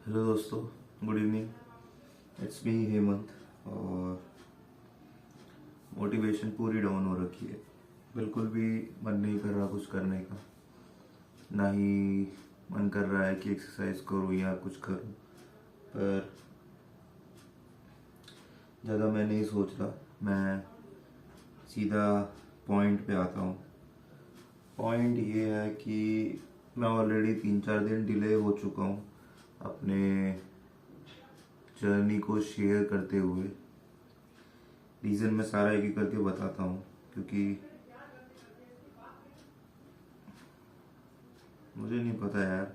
Hello दोस्तों, good evening. It's me Hemant. और motivation पूरी डाउन हो रखी है। बिल्कुल भी मन नहीं कर रहा कुछ करने का। ना ही मन कर रहा है कि एक्सरसाइज करूँ या कुछ करूँ। पर ज़्यादा मैं नहीं सोच रहा, मैं सीधा पॉइंट पे आता हूँ। पॉइंट ये है कि मैं ऑलरेडी 3-4 दिन डिले हो चुका हूँ अपने जर्नी को शेयर करते हुए। रीज़न मैं सारा एक एक करके बताता हूँ, क्योंकि मुझे नहीं पता यार।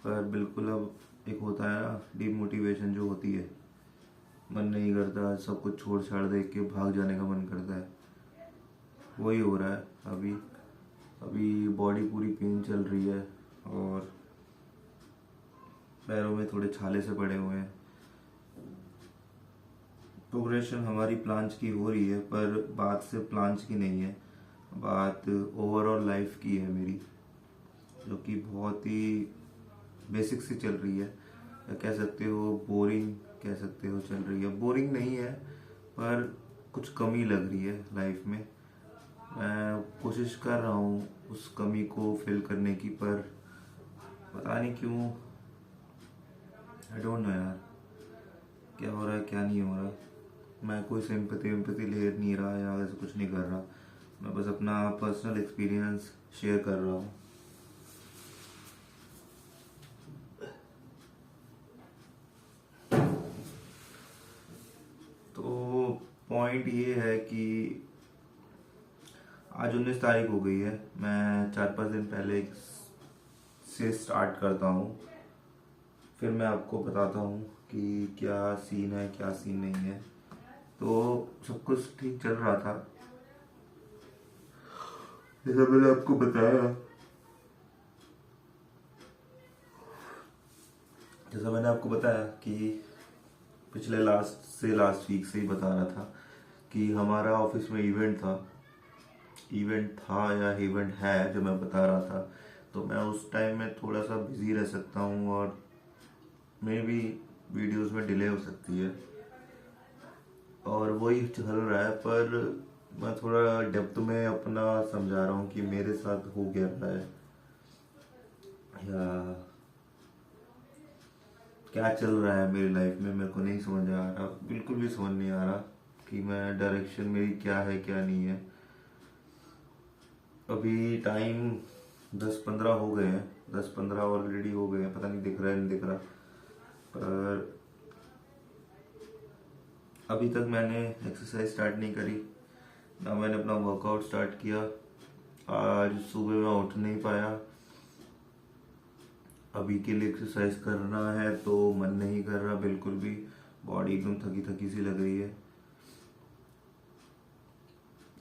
पर बिल्कुल अब एक होता है ना, डिमोटिवेशन जो होती है, मन नहीं करता, सब कुछ छोड़ छाड़ देख के भाग जाने का मन करता है। वही हो रहा है अभी। अभी बॉडी पूरी पेन चल रही है और पैरों में थोड़े छाले से पड़े हुए हैं। प्रोग्रेशन हमारी प्लान्स की हो रही है, पर बात सिर्फ प्लान्स की नहीं है, बात ओवरऑल लाइफ की है मेरी, जो कि बहुत ही बेसिक सी चल रही है। या कह सकते हो बोरिंग, कह सकते हो चल रही है। बोरिंग नहीं है, पर कुछ कमी लग रही है लाइफ में। मैं कोशिश कर रहा हूँ उस कमी को फिल करने की, पर पता नहीं क्यों, आई डोंट नो यार, क्या हो रहा है क्या नहीं हो रहा। मैं कोई सिंपैथी विम्पैथी ले नहीं रहा या ऐसा कुछ नहीं कर रहा। मैं बस अपना पर्सनल एक्सपीरियंस शेयर कर रहा हूँ। तो पॉइंट ये है कि आज 19 तारीख हो गई है। मैं 4-5 दिन पहले से स्टार्ट करता हूँ, फिर मैं आपको बताता हूँ कि क्या सीन है क्या सीन नहीं है। तो सब कुछ ठीक चल रहा था, जैसा मैंने आपको बताया। जैसा मैंने आपको बताया कि पिछले लास्ट वीक से ही बता रहा था कि हमारा ऑफिस में इवेंट था या इवेंट है, जो मैं बता रहा था। तो मैं उस टाइम में थोड़ा सा बिजी रह सकता हूँ और मे भी वीडियोस में डिले हो सकती है, और वही चल रहा है। पर मैं थोड़ा डेप्थ में अपना समझा रहा हूँ कि मेरे साथ हो क्या रहा है या क्या चल रहा है मेरी लाइफ में। मेरे को नहीं समझ आ रहा, बिल्कुल भी समझ नहीं आ रहा कि मैं डायरेक्शन मेरी क्या है क्या नहीं है। अभी टाइम 10-15 हो गए हैं, 10-15 ऑलरेडी हो गए हैं। पता नहीं दिख रहा है नहीं दिख रहा, पर अभी तक मैंने एक्सरसाइज स्टार्ट नहीं करी, ना मैंने अपना वर्कआउट स्टार्ट किया। आज सुबह मैं उठ नहीं पाया। अभी के लिए एक्सरसाइज करना है तो मन नहीं कर रहा बिल्कुल भी। बॉडी एकदम थकी थकी सी लग रही है।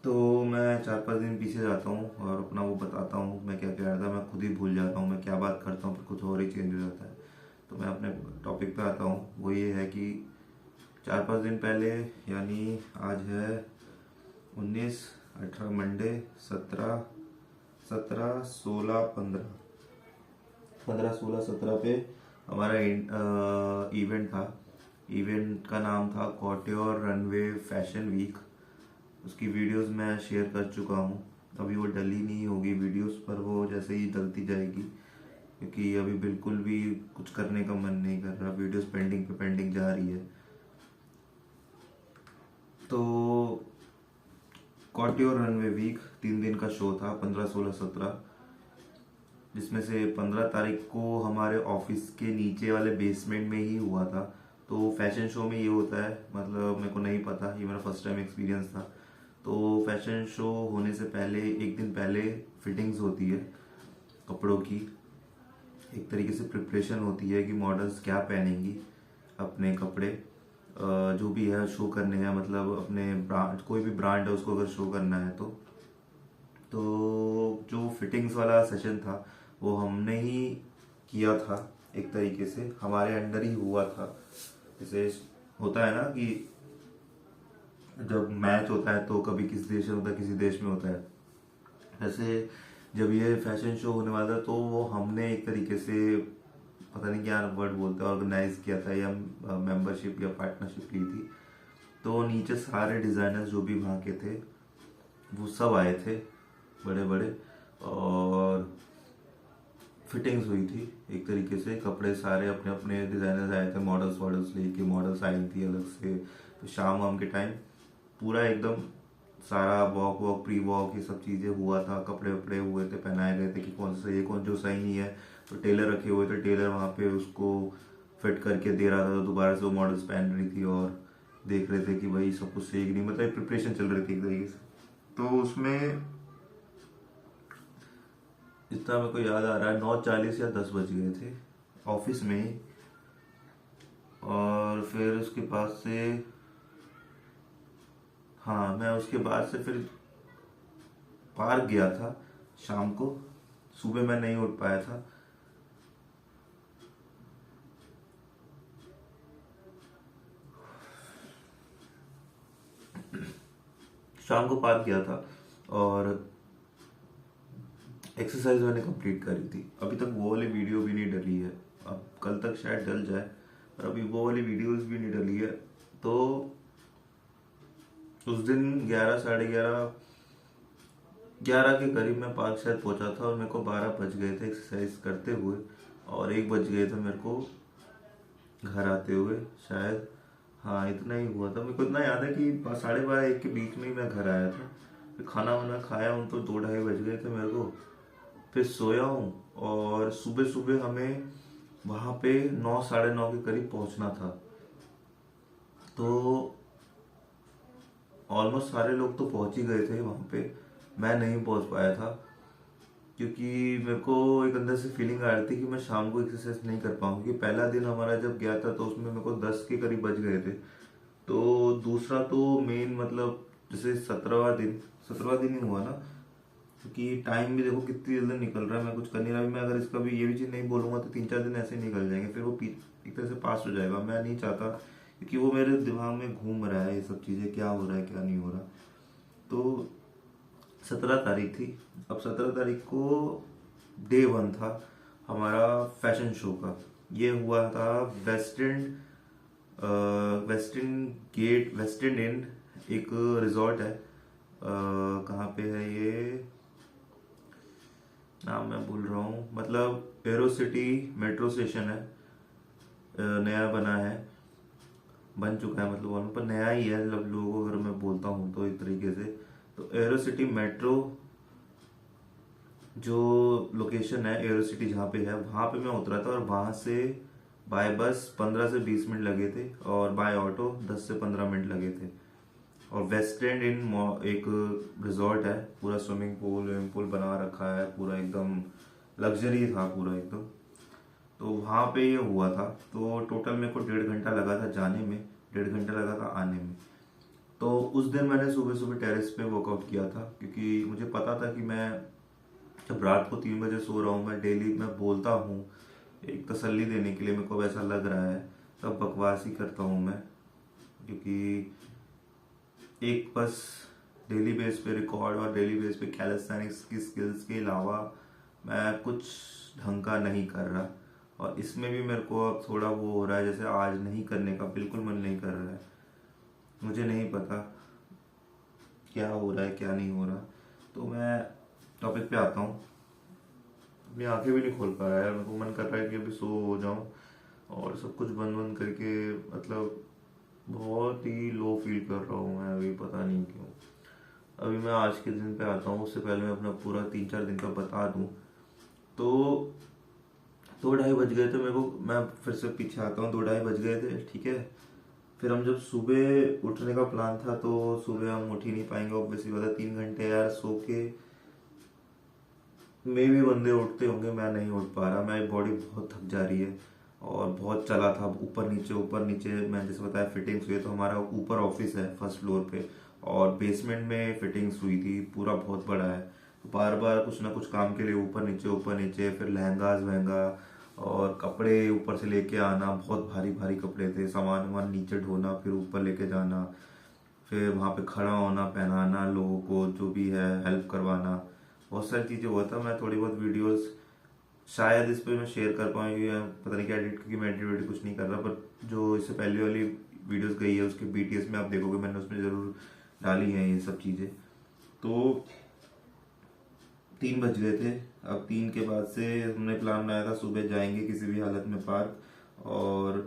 तो मैं 4-5 दिन पीछे जाता हूँ और अपना वो बताता हूँ मैं क्या कह रहा था। मैं खुद ही भूल जाता हूँ मैं क्या बात करता हूँ, फिर कुछ और ही चेंज हो जाता है। तो मैं अपने टॉपिक पे आता हूँ। वो ये है कि 4-5 दिन पहले, यानी आज है 19, 18, मंडे, 17, 16, 17 पे हमारा इवेंट था। इवेंट का नाम था कॉटेयोर रनवे फैशन वीक। उसकी वीडियोस मैं शेयर कर चुका हूँ। अभी वो डली नहीं होगी वीडियोस, पर वो जैसे ही डलती जाएगी, क्योंकि अभी बिल्कुल भी कुछ करने का मन नहीं कर रहा। वीडियोस पेंडिंग पे पेंडिंग जा रही है। तो कॉटेयोर रनवे वीक 3 दिन का शो था, 15, 16, 17, जिसमें से 15 तारीख को हमारे ऑफिस के नीचे वाले बेसमेंट में ही हुआ था। तो फैशन शो में ये होता है, मतलब मेरे को नहीं पता, ये मेरा फर्स्ट टाइम एक्सपीरियंस था। तो फैशन शो होने से पहले एक दिन पहले फिटिंग्स होती है कपड़ों की। एक तरीके से प्रिपरेशन होती है कि मॉडल्स क्या पहनेंगी, अपने कपड़े जो भी है शो करने हैं, मतलब अपने ब्रांड, कोई भी ब्रांड है उसको अगर शो करना है तो जो फिटिंग्स वाला सेशन था वो हमने ही किया था। एक तरीके से हमारे अंडर ही हुआ था। जैसे होता है ना कि जब मैच होता है तो कभी किस देश में होता है, किसी देश में होता है, ऐसे जब ये फैशन शो होने वाला था तो वो हमने एक तरीके से पता नहीं क्या वर्ड बोलते हैं, ऑर्गेनाइज किया था या मेंबरशिप या पार्टनरशिप ली थी। तो नीचे सारे डिज़ाइनर्स जो भी वहाँ के थे वो सब आए थे, बड़े बड़े, और फिटिंग्स हुई थी एक तरीके से। कपड़े सारे अपने अपने डिज़ाइनर्स आए थे, मॉडल्स लेके, मॉडल्स आई थी अलग से। तो शाम वाम के टाइम पूरा एकदम सारा वॉक प्री वॉक ये सब चीज़ें हुआ था, कपड़े वपड़े हुए थे, पहनाए गए थे कि कौन सा ये कौन जो सही नहीं है। तो टेलर रखे हुए थे, टेलर वहाँ पे उसको फिट करके दे रहा था। तो दोबारा से वो मॉडल्स पहन रही थी और देख रहे थे कि भाई सब कुछ सही नहीं, मतलब प्रिपरेशन चल रही थी एक तरीके से। तो उसमें जितना मेरे को याद आ रहा है 9:40 या 10 बज गए थे ऑफिस में ही। और फिर उसके बाद से, हाँ, मैं उसके बाद से फिर पार्क गया था शाम को। सुबह मैं नहीं उठ पाया था। शाम को पार्क गया था और एक्सरसाइज मैंने कंप्लीट करी थी। अभी तक वो वाली वीडियो भी नहीं डली है, अब कल तक शायद डल जाए, पर अभी वो वाली वीडियोस भी नहीं डली है। तो उस दिन 11, साढ़े 11 के करीब मैं पार्क शायद पहुंचा था और मेरे को 12 बज गए थे एक्सरसाइज करते हुए, और 1 बज गए थे मेरे को घर आते हुए शायद। हाँ, इतना ही हुआ था। मेरे को इतना याद है कि 12:30 1 के बीच में ही मैं घर आया था। फिर खाना वाना खाया हूँ तो 2 ढाई बज गए थे मेरे को। फिर सोया हूँ और सुबह सुबह हमें वहाँ पे 9, साढ़े 9 के करीब पहुँचना था। तो ऑलमोस्ट सारे लोग तो पहुँच ही गए थे वहाँ पे, मैं नहीं पहुँच पाया था क्योंकि मेरे को एक अंदर से फीलिंग आ रही थी कि मैं शाम को एक्सरसाइज नहीं कर पाऊंगी। क्योंकि पहला दिन हमारा जब गया था तो उसमें मेरे को 10 के करीब बज गए थे। तो दूसरा तो मेन मतलब जैसे 17वां दिन ही हुआ ना, क्योंकि टाइम भी देखो कितनी जल्दी निकल रहा है, मैं कुछ कर नहीं रहा। मैं अगर इसका भी ये भी चीज़ नहीं बोलूँगा तो 3-4 दिन ऐसे ही निकल जाएंगे, फिर वो एक तरह से पास हो जाएगा। मैं नहीं चाहता, क्योंकि वो मेरे दिमाग में घूम रहा है ये सब चीज़ें, क्या हो रहा है क्या नहीं हो रहा। तो 17 तारीख थी। अब 17 तारीख को डे 1 था हमारा फैशन शो का। ये हुआ था वेस्ट एंड एक रिजॉर्ट है, कहाँ पे है ये, नाम मैं भूल रहा हूँ, मतलब एरो सिटी मेट्रो स्टेशन है, नया बना है, बन चुका है मतलब ऑलमोस्ट, पर नया ही है मतलब लोगों को अगर मैं बोलता हूँ तो एक तरीके से। तो एरो सिटी मेट्रो जो लोकेशन है, एरो सिटी जहाँ पे है, वहाँ पे मैं उतरा था। और वहाँ से बाय बस 15 से 20 मिनट लगे थे और बाय ऑटो 10 से 15 मिनट लगे थे। और वेस्ट एंड इन एक रिजॉर्ट है, पूरा स्विमिंग पूल बना रखा है, पूरा एकदम लग्जरी था पूरा एकदम। तो वहाँ पे ये हुआ था। तो टोटल मेरे को 1.5 घंटा लगा था जाने में, 1.5 घंटा लगा था आने में। तो उस दिन मैंने सुबह सुबह टेरेस पे वर्कआउट किया था, क्योंकि मुझे पता था कि मैं जब रात को 3 बजे सो रहा हूँ, मैं डेली मैं बोलता हूँ एक तसल्ली देने के लिए, मेरे को वैसा लग रहा है, तब बकवास ही करता हूँ मैं। क्योंकि एक बस डेली बेस पे रिकॉर्ड और डेली बेस पे कैलिस्थेनिक्स की स्किल्स के अलावा मैं कुछ ढंग का नहीं कर रहा। और इसमें भी मेरे को अब थोड़ा वो हो रहा है, जैसे आज नहीं करने का बिल्कुल मन नहीं कर रहा है। मुझे नहीं पता क्या हो रहा है क्या नहीं हो रहा। तो मैं टॉपिक पे आता हूँ। अपनी आंखें भी नहीं खोल पा रहा है, मेरे को मन कर रहा है कि अभी सो हो जाऊँ और सब कुछ बंद बंद करके, मतलब बहुत ही लो फील कर रहा हूँ मैं अभी, पता नहीं क्यों। अभी मैं आज के दिन पे आता हूँ, उससे पहले मैं अपना पूरा 3-4 दिन का बता दूँ। तो 2 ढाई बज गए थे मेरे को, मैं फिर से पीछे आता हूँ, 2 ढाई बज गए थे, ठीक है। फिर हम जब सुबह उठने का प्लान था तो सुबह हम उठ ही नहीं पाएंगे, ऑब्वियसली बात है। 3 घंटे यार सो के मे भी बंदे उठते होंगे, मैं नहीं उठ पा रहा। मेरी बॉडी बहुत थक जा रही है और बहुत चला था ऊपर नीचे। मैं जैसे बताया फिटिंग्स हुई, तो हमारा ऊपर ऑफिस है फर्स्ट फ्लोर पे, और बेसमेंट में फिटिंग्स हुई थी, पूरा बहुत बड़ा है। तो बार बार कुछ ना कुछ काम के लिए ऊपर नीचे, फिर लहंगाज वहंगा और कपड़े ऊपर से लेके आना, बहुत भारी भारी कपड़े थे, सामान वामान नीचे ढोना, फिर ऊपर लेके जाना, फिर वहाँ पे खड़ा होना, पहनाना लोगों को, जो भी है हेल्प करवाना, बहुत सारी चीज़ें हुआ था। मैं थोड़ी बहुत वीडियोस शायद इस पे मैं शेयर कर पाऊँ, या पता नहीं क्या एडिट, क्योंकि मैं एडिट कुछ नहीं कर रहा, पर जो इससे पहले वाली वीडियोस गई है उसके BTS में आप देखोगे मैंने उसमें ज़रूर डाली हैं ये सब चीज़ें। तो 3 बज गए थे। अब 3 के बाद से हमने प्लान बनाया था सुबह जाएंगे किसी भी हालत में पार्क, और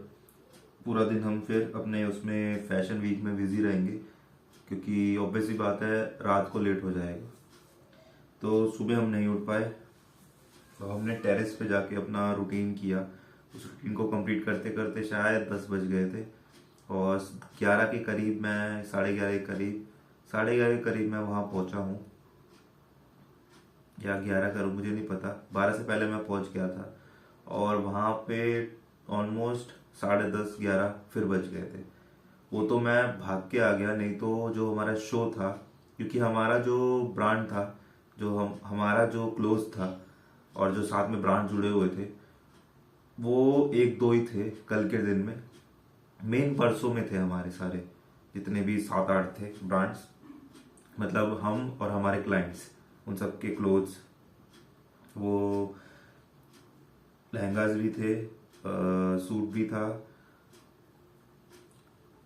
पूरा दिन हम फिर अपने उसमें फैशन वीक में बिजी रहेंगे, क्योंकि ऑब्वियस ही बात है रात को लेट हो जाएगा। तो सुबह हम नहीं उठ पाए, तो हमने टेरेस पे जाके अपना रूटीन किया। उस रूटीन को कंप्लीट करते करते शायद 10 बज गए थे, और 11 के करीब मैं, 11:30 के करीब मैं वहाँ पहुँचा हूँ, या 11 करूँ मुझे नहीं पता, 12 से पहले मैं पहुँच गया था। और वहाँ पे ऑलमोस्ट 10:30-11 फिर बज गए थे। वो तो मैं भाग के आ गया, नहीं तो जो हमारा शो था, क्योंकि हमारा जो ब्रांड था, जो हमारा जो क्लोज था और जो साथ में ब्रांड जुड़े हुए थे, वो एक दो ही थे कल के दिन में। मेन परसों में थे हमारे सारे जितने भी 7-8 थे ब्रांड्स, मतलब हम और हमारे क्लाइंट्स, उन सब के क्लोथ्स, वो लहंगाज भी थे, सूट भी था,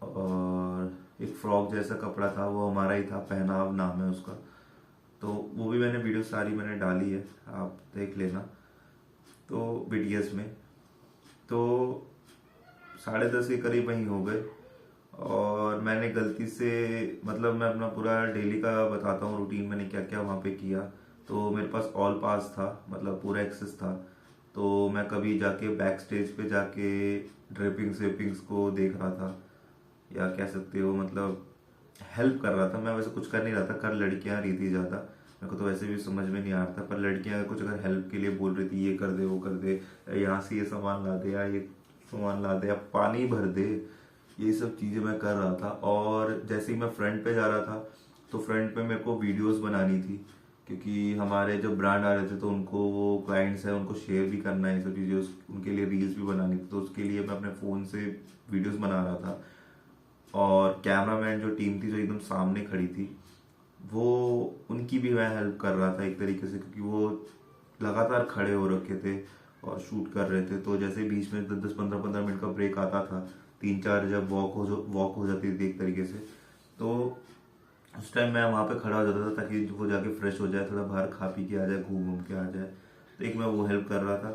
और एक फ्रॉक जैसा कपड़ा था वो हमारा ही था, पहनाव नाम है उसका। तो वो भी मैंने वीडियो सारी मैंने डाली है, आप देख लेना। तो BTS में तो 10:30 के करीब वहीं हो गए। और मैंने गलती से, मतलब मैं अपना पूरा डेली का बताता हूँ रूटीन मैंने क्या क्या वहाँ पे किया। तो मेरे पास ऑल पास था, मतलब पूरा एक्सेस था। तो मैं कभी जाके बैक स्टेज पे जाके ड्रिपिंग्स वेपिंग्स को देख रहा था, या कह सकते हो मतलब हेल्प कर रहा था। मैं वैसे कुछ कर नहीं रहा था, कर लड़कियां रही थी ज़्यादा, मेरे को तो वैसे भी समझ में नहीं आ रहा था, पर लड़कियां कुछ अगर हेल्प के लिए बोल रही थी, ये कर दे वो कर दे, यहाँ से ये सामान ला दे, या ये सामान ला दे, या पानी भर दे, ये सब चीज़ें मैं कर रहा था। और जैसे ही मैं फ्रंट पे जा रहा था, तो फ्रंट पे मेरे को वीडियोस बनानी थी, क्योंकि हमारे जो ब्रांड आ रहे थे तो उनको, वो क्लाइंट्स हैं उनको शेयर भी करना है ये सब चीज़ें, उनके लिए रील्स भी बनानी थी। तो उसके लिए मैं अपने फ़ोन से वीडियोस बना रहा था। और कैमरामैन जो टीम थी जो एकदम सामने खड़ी थी, वो उनकी भी मैं हेल्प कर रहा था एक तरीके से, क्योंकि वो लगातार खड़े हो रखे थे और शूट कर रहे थे। तो जैसे बीच में 10-10, 15-15 मिनट का ब्रेक आता था, 3-4 जब वॉक हो जाती थी एक तरीके से, तो उस टाइम मैं वहाँ पे खड़ा हो जाता था ताकि वो जाके फ्रेश हो जाए, थोड़ा बाहर खा पी के आ जाए, घूम घूम के आ जाए। तो एक मैं वो हेल्प कर रहा था,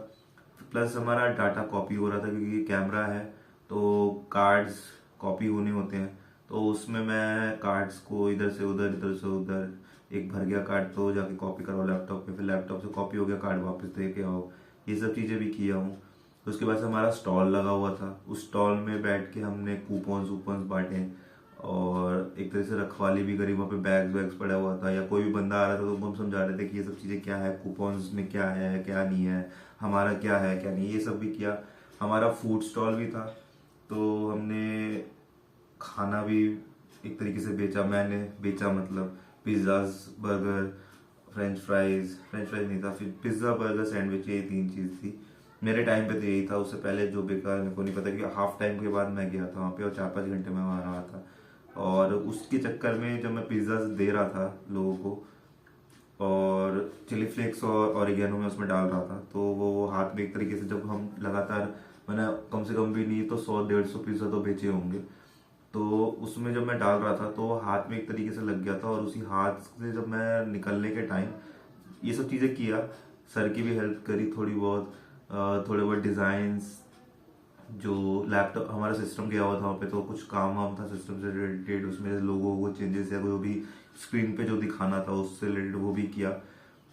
प्लस हमारा डाटा कॉपी हो रहा था, क्योंकि कैमरा है तो कार्ड्स कॉपी होने होते हैं। तो उसमें मैं कार्ड्स को इधर से उधर, इधर से उधर, एक भर गया कार्ड तो जाके कॉपी कराओ लैपटॉप पे, फिर लैपटॉप से कॉपी हो गया कार्ड वापस दे के आओ, ये सब चीज़ें भी किया हूँ। उसके बाद से हमारा स्टॉल लगा हुआ था, उस स्टॉल में बैठ के हमने कूपन्स वूपन्स बांटे, और एक तरह से रखवाली भी करी। वहाँ पे बैग्स वैग्स पड़ा हुआ था, या कोई भी बंदा आ रहा था तो उनको हम समझा रहे थे कि ये सब चीज़ें क्या है, कूपन्स में क्या है क्या नहीं है, हमारा क्या है क्या नहीं, ये सब भी किया। हमारा फूड स्टॉल भी था, तो हमने खाना भी एक तरीके से बेचा, मैंने बेचा, मतलब पिज़्ज़ाज, बर्गर, फ्रेंच फ्राइज नहीं था, फिर पिज़्ज़ा बर्गर सैंडविच, ये 3 चीज़ थी। मेरे टाइम पे तो यही था, उससे पहले जो बेकार मेरे को नहीं पता, क्योंकि हाफ टाइम के बाद मैं गया था वहाँ पे और 4-5 घंटे मैं वहाँ रहा था। और उसके चक्कर में जब मैं पिज़्ज़ा दे रहा था लोगों को, और चिली फ्लेक्स और ऑरिगेनो में उसमें डाल रहा था, तो वो हाथ में एक तरीके से, जब हम लगातार, मैंने कम से कम भी नहीं तो 100-150 पिज़्ज़ा तो बेचे होंगे, तो उसमें जब मैं डाल रहा था तो हाथ में एक तरीके से लग गया था। और उसी हाथ से जब मैं निकलने के टाइम ये सब चीज़ें किया, सर की भी हेल्प करी थोड़ी बहुत, थोड़े बहुत डिज़ाइंस, जो लैपटॉप हमारा सिस्टम गया हुआ था वहाँ पे, तो कुछ काम वाम था सिस्टम से रिलेटेड, उसमें लोगों को चेंजेस या जो भी स्क्रीन पे जो दिखाना था उससे रिलेटेड वो भी किया।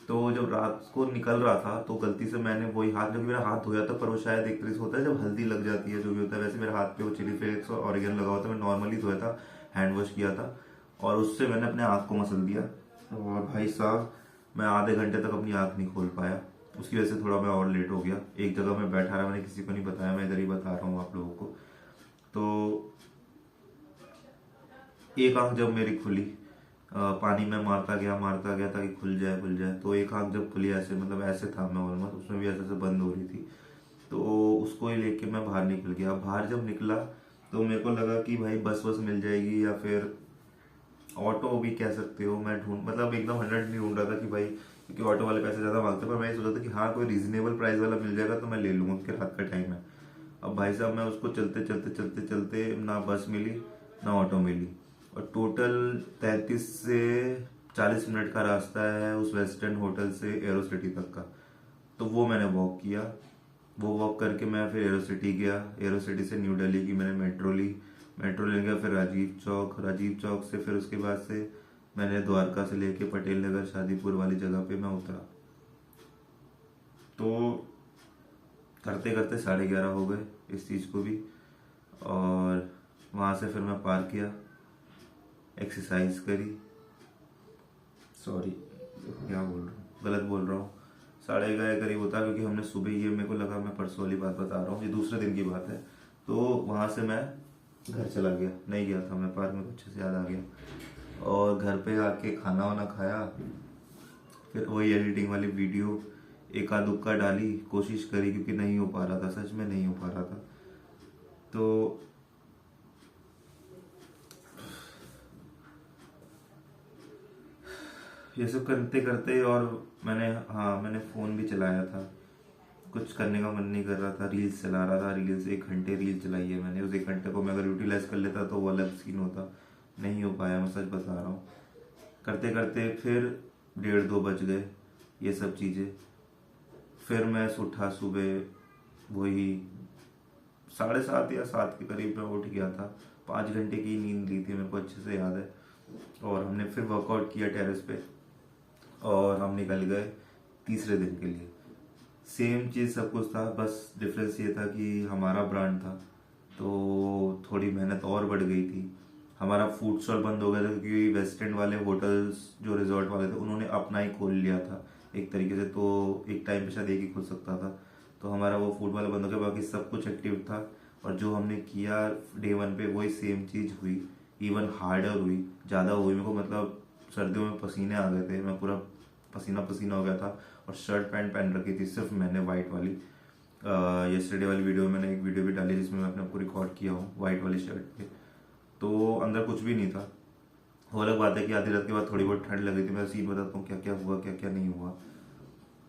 तो जब रात को निकल रहा था तो गलती से मैंने वही हाथ, जो कि मेरा हाथ धोया था, पर वो शायद एक तरीके से होता है जब हल्दी लग जाती है जो भी होता है, वैसे मेरे हाथ पे वो चिली फ्लेक्स और ऑरिगेनो लगा हुआ था। मैं नॉर्मली धोया था, हैंड वॉश किया था, और उससे मैंने अपने आँख को मसल दिया। और भाई साहब मैं आधे घंटे तक अपनी आँख नहीं खोल पाया, उसकी वजह से थोड़ा मैं और लेट हो गया। एक जगह मैं बैठा रहा, मैंने किसी को नहीं बताया, मैं इधर ही बता रहा हूँ आप लोगों को। तो एक आंख जब मेरी खुली, पानी में मारता गया ताकि खुल जाए, तो एक आंख जब खुली ऐसे, मतलब ऐसे था मैं ऑलमोस्ट, उसमें भी ऐसे से बंद हो रही थी। तो उसको ही लेके मैं बाहर निकल गया। बाहर जब निकला तो मेरे को लगा कि भाई बस बस मिल जाएगी, या फिर ऑटो भी कह सकते हो। मैं ढूंढ, मतलब एकदम 100 नहीं ढूंढ रहा था कि भाई क्योंकि ऑटो वाले पैसे ज़्यादा मांगते हैं। पर मैं ये सोचा था कि हाँ कोई रीजनेबल प्राइस वाला मिल जाएगा तो मैं ले लूँगा, क्योंकि रात का टाइम है। अब भाई साहब मैं उसको चलते चलते चलते चलते ना बस मिली ना ऑटो मिली, और टोटल 33 से 40 मिनट का रास्ता है उस वेस्टर्न होटल से एरो सिटी तक का। तो वो मैंने वॉक किया। वो वॉक करके मैं फिर एरो सिटी गया। एरो सिटी से न्यू दिल्ली की मैंने मेट्रो ली। मेट्रो ले गया फिर राजीव चौक। राजीव चौक से फिर उसके बाद से मैंने द्वारका से लेके पटेल नगर शादीपुर वाली जगह पे मैं उतरा। तो करते करते 11:30 हो गए इस चीज़ को भी। और वहाँ से फिर मैं पार्क किया, एक्सरसाइज करी, सॉरी क्या बोल रहा हूँ, गलत बोल रहा हूँ, 11:30 करीब होता, क्योंकि हमने सुबह, ये मेरे को लगा मैं परसों वाली बात बता रहा हूँ, ये दूसरे दिन की बात है। तो वहाँ से मैं घर चला गया, नहीं गया था मैं पार्क में, अच्छे से याद आ गया। और घर पे आके खाना वाना खाया, फिर वही एडिटिंग वाली वीडियो एका दुक्का डाली, कोशिश करी, क्योंकि नहीं हो पा रहा था, सच में नहीं हो पा रहा था। तो ये सब करते करते, और मैंने फ़ोन भी चलाया था, कुछ करने का मन नहीं कर रहा था, रील्स चला रहा था। रील्स 1 घंटे रील चलाई है मैंने। उस 1 घंटे को मैं अगर यूटिलाइज कर लेता तो वो अलग सीन होता, नहीं हो पाया, मैं सच बता रहा हूँ। करते करते फिर 1:30-2 बज गए ये सब चीज़ें। फिर मैं उठा सुबह, वही 7:30 या 7 के करीब मैं उठ गया था। 5 घंटे की नींद ली थी, मेरे को अच्छे से याद है। और हमने फिर वर्कआउट किया टेरेस पे, और हम निकल गए तीसरे दिन के लिए। सेम चीज़ सब कुछ था, बस डिफरेंस ये था कि हमारा ब्रांड था तो थोड़ी मेहनत और बढ़ गई थी। हमारा फूड स्टॉल बंद हो गया था, क्योंकि वेस्ट एंड वाले होटल्स जो रिजॉर्ट वाले थे उन्होंने अपना ही खोल लिया था एक तरीके से। तो एक टाइम पे शायद एक ही खुल सकता था, तो हमारा वो फूड वाला बंद हो गया। बाकी सब कुछ एक्टिव था, और जो हमने किया डे 1 पे वही सेम चीज़ हुई, इवन हार्डर हुई, ज़्यादा हुई। मेरे को मतलब सर्दियों में पसीने आ गए थे, मैं पूरा पसीना पसीना हो गया था। और शर्ट पैंट पहन रखी थी सिर्फ मैंने, वाइट वाली। यस्टरडे वाली वीडियो में मैंने एक वीडियो भी डाली जिसमें मैं अपने आपको रिकॉर्ड किया हूँ वाइट वाली शर्ट पे। तो अंदर कुछ भी नहीं था। वो अलग बात है कि आधी रात के बाद थोड़ी बहुत ठंड लग रही थी। मैं सीन बताता हूँ क्या क्या हुआ, क्या क्या नहीं हुआ।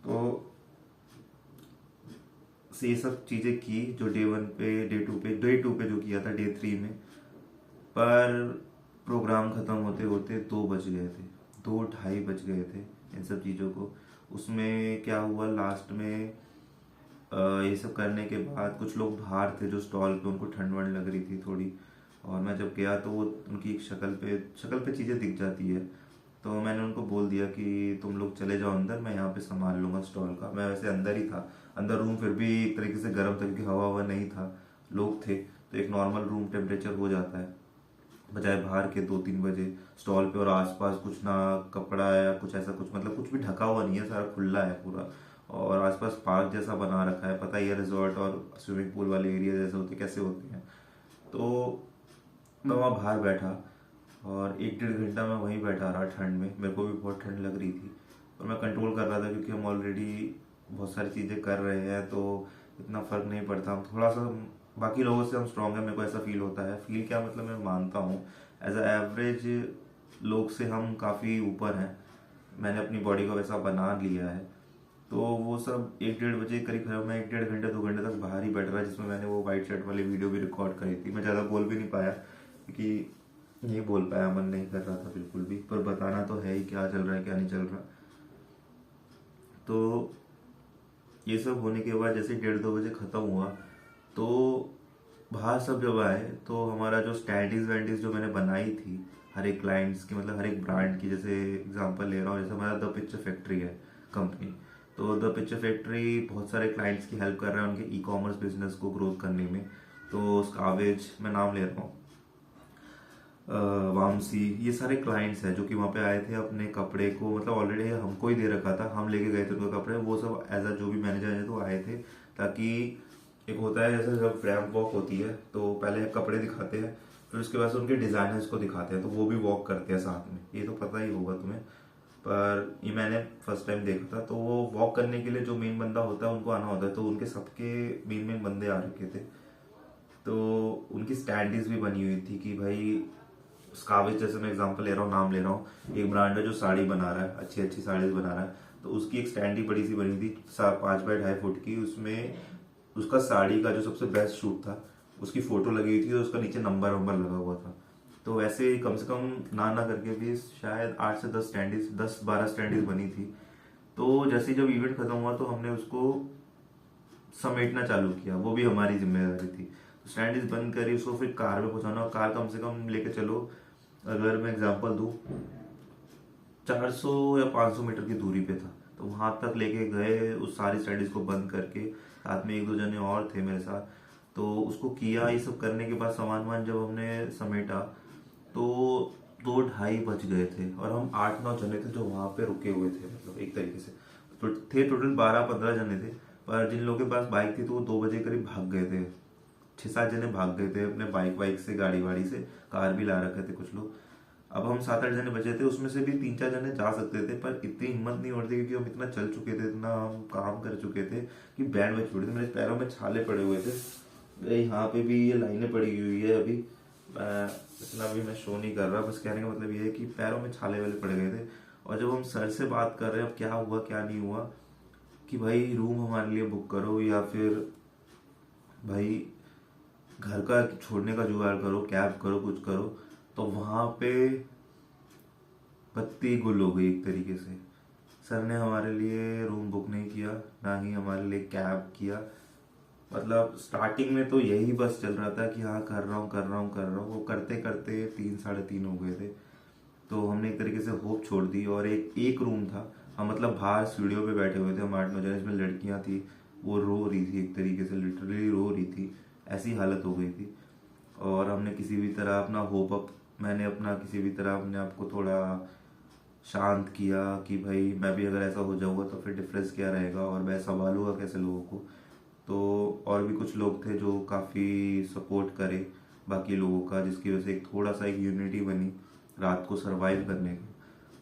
तो ये सब चीज़ें की जो डे 1 पे, डे 2 पे जो किया था, डे 3 में। पर प्रोग्राम ख़त्म होते होते 2 बज गए थे, 2-2:30 बज गए थे इन सब चीज़ों को। उसमें क्या हुआ लास्ट में, ये सब करने के बाद कुछ लोग बाहर थे जो स्टॉल पे, उनको ठंड वंड लग रही थी थोड़ी। और मैं जब गया तो वो उनकी शक्ल पे चीज़ें दिख जाती है। तो मैंने उनको बोल दिया कि तुम लोग चले जाओ अंदर, मैं यहाँ पे संभाल लूँगा स्टॉल का। मैं वैसे अंदर ही था, अंदर रूम फिर भी एक तरीके से गर्म था, क्योंकि हवा हवा नहीं था, लोग थे, तो एक नॉर्मल रूम टेम्परेचर हो जाता है, बजाय बाहर के 2-3 बजे स्टॉल पे। और आसपास कुछ ना कपड़ा है या कुछ ऐसा, कुछ मतलब कुछ भी ढका हुआ नहीं है, सारा खुला है पूरा। और आसपास पार्क जैसा बना रखा है, पता ही है रिजॉर्ट और स्विमिंग पूल वाले एरिया जैसे होते कैसे होते हैं। तो मैं वहाँ बाहर बैठा, और 1-1.5 घंटा मैं वहीं बैठा रहा ठंड में। मेरे को भी बहुत ठंड लग रही थी, और मैं कंट्रोल कर रहा था, क्योंकि हम ऑलरेडी बहुत सारी चीज़ें कर रहे हैं, तो इतना फ़र्क नहीं पड़ता। हम थोड़ा सा बाकी लोगों से हम स्ट्रांग है, मेरे को ऐसा फील होता है। फील क्या मतलब, मैं मानता हूँ एज अ एवरेज लोग से हम काफ़ी ऊपर हैं। मैंने अपनी बॉडी को वैसा बना लिया है। तो वो सब 1-1:30 बजे करीब खत्म। मैं 1-1.5 घंटे 2 घंटे तक बाहर ही बैठ रहा, जिसमें मैंने वो वाइट शर्ट वाली वीडियो भी रिकॉर्ड करी थी। मैं ज़्यादा बोल भी नहीं पाया, क्योंकि नहीं बोल पाया, मन नहीं कर रहा था बिल्कुल भी। पर बताना तो है ही क्या चल रहा है क्या नहीं चल रहा। तो ये सब होने के बाद जैसे 1:30-2 बजे ख़त्म हुआ, तो बाहर सब जब आए तो हमारा जो स्टैंडीज वैंडीज जो मैंने बनाई थी हर एक क्लाइंट्स की, मतलब हर एक ब्रांड की, जैसे एग्जांपल ले रहा हूँ, जैसे हमारा द पिक्चर फैक्ट्री है कंपनी। तो द पिक्चर फैक्ट्री बहुत सारे क्लाइंट्स की हेल्प कर रहा है उनके ई कॉमर्स बिजनेस को ग्रोथ करने में। तो स्कावेज, मैं नाम ले रहा हूँ, वामसी, ये सारे क्लाइंट्स हैं जो कि वहाँ पे आए थे अपने कपड़े को, मतलब ऑलरेडी हमको ही दे रखा था, हम लेके गए थे उनके कपड़े। वो सब एज अ जो भी मैनेजर है तो आए थे, ताकि एक होता है जैसे जब रैंप वॉक होती है तो पहले कपड़े दिखाते हैं, फिर उसके बाद से उनके डिज़ाइनर्स को दिखाते हैं, तो वो भी वॉक करते हैं साथ में। ये तो पता ही होगा तुम्हें, पर ये मैंने फर्स्ट टाइम देखा था। तो वो वॉक करने के लिए जो मेन बंदा होता है उनको आना होता है, तो उनके सबके मेन मेन बंदे आ रखे थे। तो उनकी स्टैंडीज भी बनी हुई थी कि भाई स्काविच, जैसे मैं एग्जांपल ले रहा हूँ, नाम ले रहा हूँ, एक ब्रांड है जो साड़ी बना रहा है, अच्छी अच्छी साड़ीज बना रहा है। तो उसकी एक स्टैंड ही बड़ी सी बनी थी 5 बाय 2.5 फुट की, उसमें उसका साड़ी का जो सबसे बेस्ट शूट था उसकी फोटो लगी हुई थी और उसका नीचे नंबर वंबर लगा हुआ था। तो वैसे ही कम से कम ना करके भी शायद 8 से 10 स्टैंडीज बनी थी। तो जैसे ही जब इवेंट खत्म हुआ तो हमने उसको समेटना चालू किया, वो भी हमारी जिम्मेदारी थी। तो स्टैंडीज बंद करी, उसको फिर कार में पहुंचाना, और कार कम से कम लेके चलो, अगर मैं एग्जांपल दूं 400 या 500 मीटर की दूरी पे था, तो वहां तक लेके गए उस सारी स्टडीज को बंद करके। साथ में एक दो जने और थे मेरे साथ, तो उसको किया। ये सब करने के बाद सामान वामान जब हमने समेटा तो 2-2:30 बज गए थे, और हम 8-9 जने थे जो वहां पे रुके हुए थे, मतलब एक तरीके से तो थे टोटल 12-15 जने थे। पर जिन लोगों के पास बाइक थी तो वो 2 बजे करीब भाग गए थे। 6-7 जने भाग गए थे अपने बाइक से, गाड़ी वाड़ी से, कार भी ला रखे थे कुछ लोग। अब हम 7-8 जने बचे थे, उसमें से भी 3-4 जने जा सकते थे, पर इतनी हिम्मत नहीं होती क्योंकि हम इतना चल चुके थे, इतना हम काम कर चुके थे कि बैंड बज पड़े थे। मेरे पैरों में छाले पड़े हुए थे, यहाँ पे भी ये लाइनें पड़ी हुई है। अभी इतना भी मैं शो नहीं कर रहा, बस कहने का मतलब ये है कि पैरों में छाले वाले पड़ गए थे। और जब हम सर से बात कर रहे हैं अब क्या हुआ क्या नहीं हुआ, कि भाई रूम हमारे लिए बुक करो, या फिर भाई घर का छोड़ने का जुगाड़ करो, कैब करो, कुछ करो, तो वहां पे बत्ती गुल हो गई एक तरीके से। सर ने हमारे लिए रूम बुक नहीं किया, ना ही हमारे लिए कैब किया। मतलब स्टार्टिंग में तो यही बस चल रहा था कि हाँ कर रहा हूँ कर रहा हूँ कर रहा हूँ, वो करते करते 3-3:30 हो गए थे। तो हमने एक तरीके से होप छोड़ दी, और एक रूम था, हम मतलब बाहर सीढ़ियों पे बैठे हुए थे, हम 8-9 जने, इसमें लड़कियां थी, वो रो रही थी एक तरीके से, लिटरली रो रही थी, ऐसी हालत हो गई थी। और हमने किसी भी तरह अपना होप अप मैंने अपना किसी भी तरह अपने आप को थोड़ा शांत किया कि भाई मैं भी अगर ऐसा हो जाऊंगा तो फिर डिफरेंस क्या रहेगा, और मैं संभालूंगा कैसे लोगों को। तो और भी कुछ लोग थे जो काफ़ी सपोर्ट करे बाकी लोगों का, जिसकी वजह से एक थोड़ा सा एक यूनिटी बनी रात को सरवाइव करने की।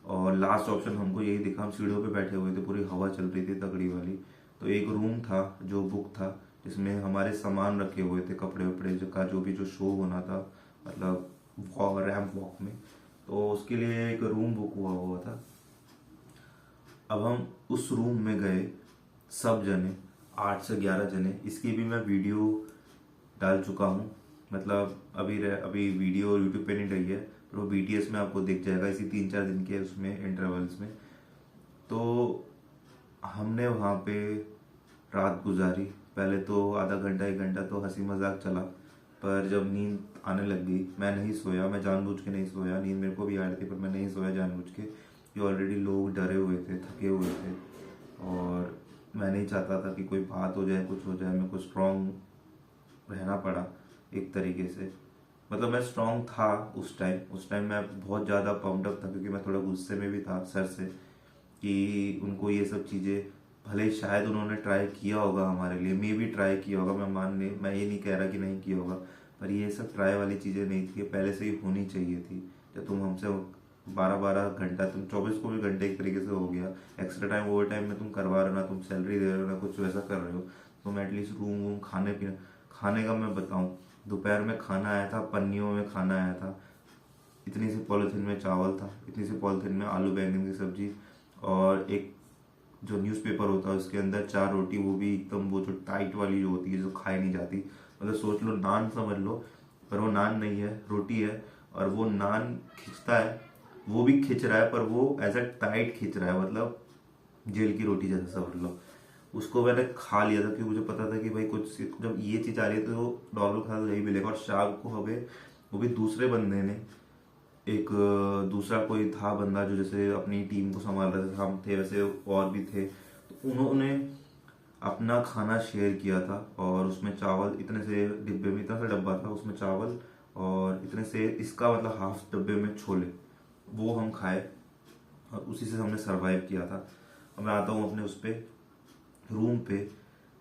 और लास्ट ऑप्शन हमको यही दिखा, हम सीढ़ियों पे बैठे हुए थे, पूरी हवा चल रही थी तगड़ी वाली। तो एक रूम था जो बुक था, जिसमें हमारे सामान रखे हुए थे, कपड़े वपड़े जो भी जो शो होना था, मतलब रैम्प वॉक में, तो उसके लिए एक रूम बुक हुआ था। अब हम उस रूम में गए सब जने, 8 से 11 जने। इसकी भी मैं वीडियो डाल चुका हूँ, मतलब अभी वीडियो यूट्यूब पे नहीं डली है, पर वो BTS में आपको दिख जाएगा, इसी 3-4 दिन के उसमें इंटरवल्स में। तो हमने वहाँ पे रात गुजारी। पहले तो आधा घंटा 1 घंटा तो हंसी मजाक चला, पर जब नींद आने लग गई, मैं नहीं सोया, मैं जानबूझ के नहीं सोया, नींद मेरे को भी आ रही थी पर मैं नहीं सोया जानबूझ के, कि ऑलरेडी लोग डरे हुए थे, थके हुए थे, और मैं नहीं चाहता था कि कोई बात हो जाए, कुछ हो जाए। मेरे को स्ट्रांग रहना पड़ा एक तरीके से। मतलब मैं स्ट्रांग था उस टाइम मैं बहुत ज़्यादा पम्प्ड अप था, क्योंकि मैं थोड़ा गुस्से में भी था सर से, कि उनको ये सब चीज़ें, भले ही शायद उन्होंने ट्राई किया होगा हमारे लिए, मैं भी ट्राई किया होगा, मैं ये नहीं कह रहा कि नहीं किया होगा, पर ये सब ट्राई वाली चीज़ें नहीं थी, पहले से ही होनी चाहिए थी। जब तुम हमसे 12-12 घंटा, तुम 24 घंटे एक तरीके से हो गया, एक्स्ट्रा टाइम ओवर टाइम में तुम करवा रहे हो ना, तुम सैलरी दे रहे हो ना कुछ वैसा कर रहे हो, तुम एटलीस्ट रूम वूम खाने का मैं बताऊँ, दोपहर में खाना आया था, पन्नियों में खाना आया था, इतनी सी पॉलिथीन में चावल था, इतनी सी पॉलिथीन में आलू बैंगन की सब्जी, और एक जो न्यूज़पेपर होता है उसके अंदर 4 रोटी, वो भी एकदम वो जो टाइट वाली जो होती है, जो खाई नहीं जाती, मतलब सोच लो नान समझ लो, पर वो नान नहीं है, रोटी है। और वो नान खिंचता है, वो भी खिंच रहा है, पर वो एज अ टाइट खिंच रहा है, मतलब जेल की रोटी जैसा समझ लो। उसको मैंने खा लिया था क्योंकि मुझे पता था कि भाई कुछ जब ये चीज़ आ रही है तो नॉर्मल खाना नहीं मिलेगा। और शाम को हमें, वो भी दूसरे बंदे ने, एक दूसरा कोई था बंदा जो जैसे अपनी टीम को संभाल रहे थे, हम थे वैसे और भी थे, तो उन्होंने अपना खाना शेयर किया था, और उसमें चावल इतने से डिब्बे में, इतना सा डब्बा था उसमें चावल, और इतने से इसका मतलब हाफ डब्बे में छोले, वो हम खाए, और उसी से हमने सरवाइव किया था। अब मैं आता हूँ अपने उस पे रूम पे,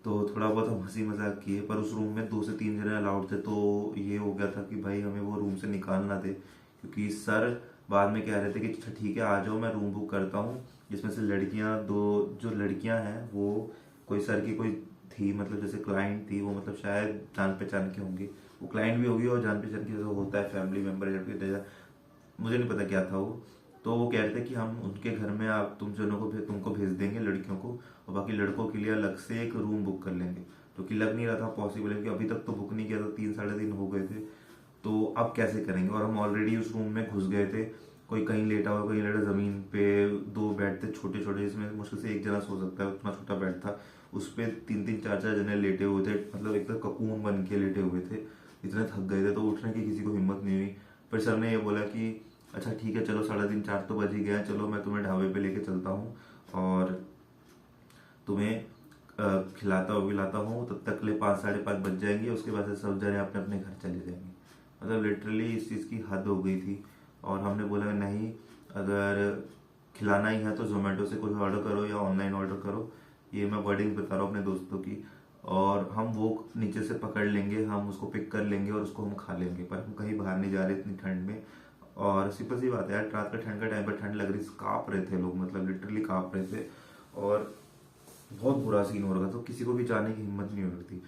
तो थोड़ा बहुत हम हंसी मजाक किए, पर उस रूम में 2 से 3 जने अलाउड थे, तो ये हो गया था कि भाई हमें वो रूम से निकालना दे, क्योंकि सर बाद में कह रहे थे कि अच्छा ठीक है आ जाओ, मैं रूम बुक करता हूँ, जिसमें से लड़कियां दो, जो लड़कियां हैं वो कोई सर की कोई थी, मतलब जैसे क्लाइंट थी वो, मतलब शायद जान पहचान की होंगी, वो क्लाइंट भी होगी और जान पहचान की, जैसे होता है फैमिली मेम्बर या फिर मुझे नहीं पता क्या था वो, तो वो कह रहे थे कि हम उनके घर में आप तुमको भेज देंगे लड़कियों को, और बाकी लड़कों के लिए अलग से एक रूम बुक कर लेंगे। तो कि लग नहीं रहा था पॉसिबल है, कि अभी तक तो बुक नहीं किया था, 3 साढ़े 3 हो गए थे, तो अब कैसे करेंगे। और हम ऑलरेडी उस रूम में घुस गए थे, कोई कहीं लेटा हुआ, कहीं लेटा, जमीन पे 2 बेड थे छोटे छोटे, जिसमें मुश्किल से एक जना सो सकता है, उतना छोटा बेड था। उस पे 3 3 4 4 जने लेटे हुए थे, मतलब एकदम ककून बन के लेटे हुए थे। इतने थक गए थे तो उठने की किसी को हिम्मत नहीं हुई। फिर सर ने ये बोला कि अच्छा ठीक है चलो, 3:30 4 तो बज ही गया, चलो मैं तुम्हें ढाबे पे लेके चलता हूँ और तुम्हें खिलाता हूँ विलाता हूँ, तब तक ले 5 साढ़े 5 बज जाएंगे, उसके बाद से सब जने अपने अपने घर चले जाएंगे। मतलब लिटरली इस चीज़ की हद हो गई थी। और हमने बोला नहीं, अगर खिलाना ही है तो जोमेटो से कुछ ऑर्डर करो या ऑनलाइन ऑर्डर करो, ये मैं वर्डिंग बता रहा हूँ अपने दोस्तों की, और हम वो नीचे से पकड़ लेंगे, हम उसको पिक कर लेंगे और उसको हम खा लेंगे, पर हम कहीं बाहर नहीं जा रहे इतनी ठंड में। और सिंपल सी बात है यार, रात का ठंड का टाइम पर ठंड लग रही, काँप रहे थे लोग, मतलब लिटरली काँप रहे थे, और बहुत बुरा सीन हो रहा था, तो किसी को भी जाने की हिम्मत नहीं हो रही थी।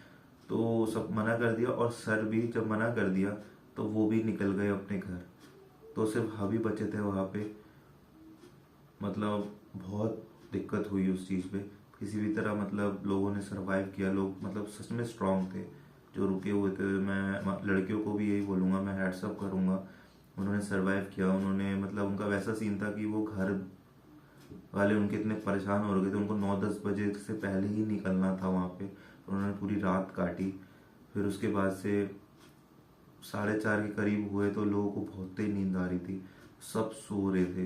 तो सब मना कर दिया, और सर भी जब मना कर दिया तो वो भी निकल गए अपने घर। तो सिर्फ हम ही बचे थे वहाँ पे। मतलब बहुत दिक्कत हुई उस चीज़ पे, किसी भी तरह मतलब लोगों ने सरवाइव किया, लोग मतलब सच में स्ट्रांग थे जो रुके हुए थे। मैं लड़कियों को भी यही बोलूँगा, मैं हैट्सअप करूँगा, उन्होंने सरवाइव किया। उन्होंने मतलब उनका वैसा सीन था कि वो घर वाले उनके इतने परेशान हो रहे थे, उनको 9 10 बजे से पहले ही निकलना था वहाँ पे, उन्होंने पूरी रात काटी। फिर उसके बाद से 4:30 के करीब हुए तो लोगों को बहुत ही नींद आ रही थी, सब सो रहे थे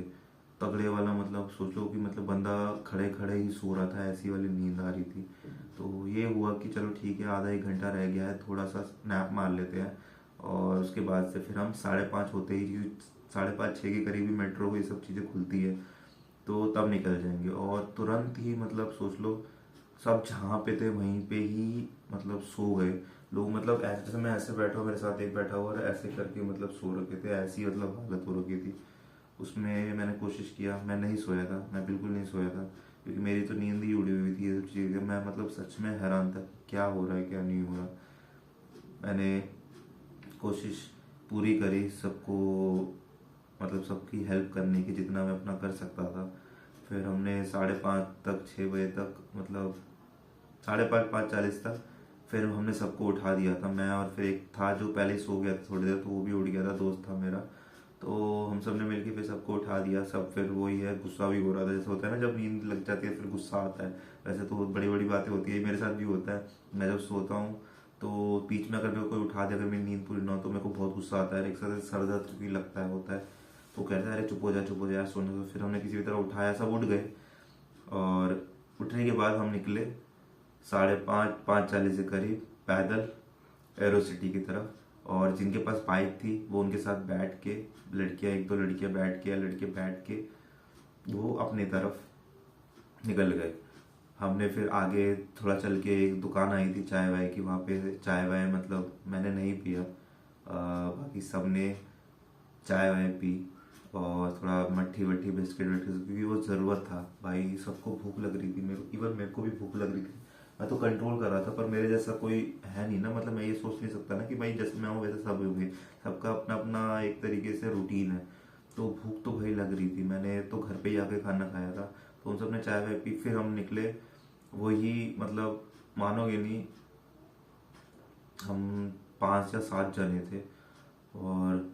तगड़े वाला, मतलब सोचो कि मतलब बंदा खड़े खड़े ही सो रहा था, ऐसी वाली नींद आ रही थी। तो ये हुआ कि चलो ठीक है, आधा 1 घंटा रह गया है, थोड़ा सा नैप मार लेते हैं। और उसके बाद से फिर हम 5:30 होते ही, क्योंकि 5:30 6 के करीब ही मेट्रो ये सब चीज़ें खुलती है, तो तब निकल जाएंगे। और तुरंत ही मतलब सोच लो, सब जहाँ पे थे वहीं पे ही मतलब सो गए लोग। मतलब ऐसे जैसे मैं ऐसे बैठा हूँ, मेरे साथ एक बैठा हुआ और ऐसे करके मतलब सो रखे थे, ऐसी मतलब हालत हो रखी थी। उसमें मैंने कोशिश किया, मैं नहीं सोया था, मैं बिल्कुल नहीं सोया था, क्योंकि मेरी तो नींद ही उड़ी हुई थी ये सब चीज़ें। मैं मतलब सच में हैरान था क्या हो रहा है क्या नहीं हो रहा। मैंने कोशिश पूरी करी सबको, मतलब सबकी हेल्प करने की, जितना मैं अपना कर सकता था। फिर हमने 5:30 तक, 6 बजे तक, मतलब 5:30 5:40 तक फिर हमने सबको उठा दिया था। मैं और फिर एक था जो पहले ही सो गया था थोड़ी देर, तो वो भी उठ गया था, दोस्त था मेरा। तो हम सब ने मिलकर फिर सबको उठा दिया। सब फिर वही है, गुस्सा भी हो रहा था, जैसे होता है ना जब नींद लग जाती है फिर गुस्सा आता है, वैसे तो बड़ी बड़ी बातें होती है, मेरे साथ भी होता है। मैं जब सोता हूँ तो बीच में अगर मेरे को कोई उठा दे, अगर मेरी नींद पूरी ना हो, तो मेरे को बहुत गुस्सा आता है, एक साथ सर दर्द भी लगता है, होता है। वो कहता है अरे चुप हो जा चुप हो जा सोने दो। फिर हमने किसी भी तरह उठाया, सब उठ गए, और उठने के बाद हम निकले 5:30 5:40 के करीब पैदल एरो सिटी की तरफ। और जिनके पास बाइक थी वो उनके साथ बैठ के, लड़कियां 1 2 लड़कियां बैठ के या लड़के बैठ के वो अपनी तरफ निकल गए। हमने फिर आगे थोड़ा चल के, एक दुकान आई थी चाय वाय की, वहाँ पे चाय वाय मतलब मैंने नहीं पिया, बाकी सब ने चाय वाय पी, और थोड़ा मट्ठी वट्ठी बिस्किट विस्किट, क्योंकि वो ज़रूरत था भाई, सबको भूख लग रही थी, मेरे इवन मेरे को भी भूख लग रही थी। मैं तो कंट्रोल कर रहा था, पर मेरे जैसा कोई है नहीं ना, मतलब मैं ये सोच नहीं सकता ना कि भाई जैसे मैं हूँ वैसे सब होंगे, सबका अपना अपना एक तरीके से रूटीन है। तो भूख तो भाई लग रही थी, मैंने तो घर पे ही आके खाना खाया था। तो उन सब ने चाय वाय पी, फिर हम निकले। वही मतलब मानोगे नहीं, हम 5 या 7 जने थे, और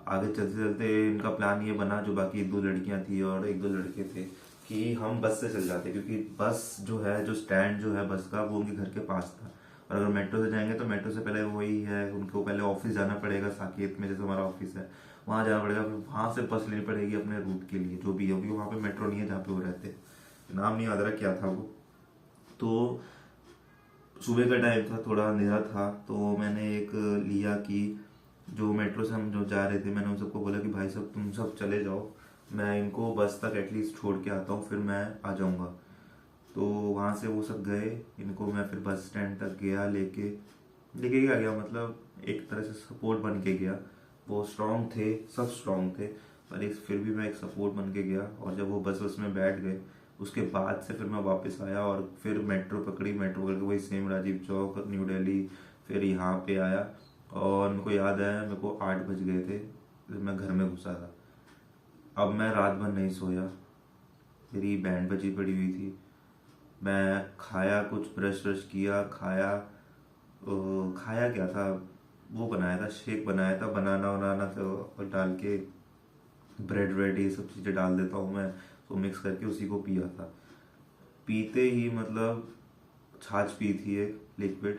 आगे चलते चलते इनका प्लान ये बना, जो बाकी 1 2 लड़कियां थी और 1 2 लड़के थे, कि हम बस से चल जाते, क्योंकि बस जो है, जो स्टैंड जो है बस का, वो उनके घर के पास था। और अगर मेट्रो से जाएंगे तो मेट्रो से पहले वही है, उनको पहले ऑफिस जाना पड़ेगा, साकेत में जैसे हमारा ऑफिस है, वहाँ जाना पड़ेगा, फिर वहाँ से बस लेनी पड़ेगी अपने रूट के लिए, जो भी है, क्योंकि वहाँ पे मेट्रो नहीं है जहाँ पे वो रहते। नाम नहीं याद रहा क्या था वो। तो सुबह का टाइम था, थोड़ा अंधेरा था, तो मैंने एक लिया कि जो मेट्रो से हम जो जा रहे थे, मैंने उन सबको बोला कि भाई सब तुम सब चले जाओ, मैं इनको बस तक एटलीस्ट छोड़ के आता हूँ, फिर मैं आ जाऊँगा। तो वहाँ से वो सब गए, इनको मैं फिर बस स्टैंड तक गया, लेके लेके क्या गया, मतलब एक तरह से सपोर्ट बन के गया। वो स्ट्रांग थे, सब स्ट्रांग थे, पर एक फिर भी मैं एक सपोर्ट बन के गया। और जब वो बस में बैठ गए, उसके बाद से फिर मैं वापस आया, और फिर मेट्रो पकड़ी, मेट्रो पकड़ के वही सेम राजीव चौक, न्यू दिल्ली, फिर यहाँ पे आया। और मेरे को याद है, मेरे को 8 बज गए थे जब मैं घर में घुसा था। अब मैं रात भर नहीं सोया, मेरी बैंड बजी पड़ी हुई थी। मैं खाया कुछ, ब्रश ब्रश किया, खाया। खाया क्या था, वो बनाया था, शेक बनाया था, बनाना वनाना तो डाल के, ब्रेड व्रेड ये सब चीज़ें डाल देता हूँ मैं, तो मिक्स करके उसी को पिया था। पीते ही मतलब छाछ पी थी एक लिक्विड,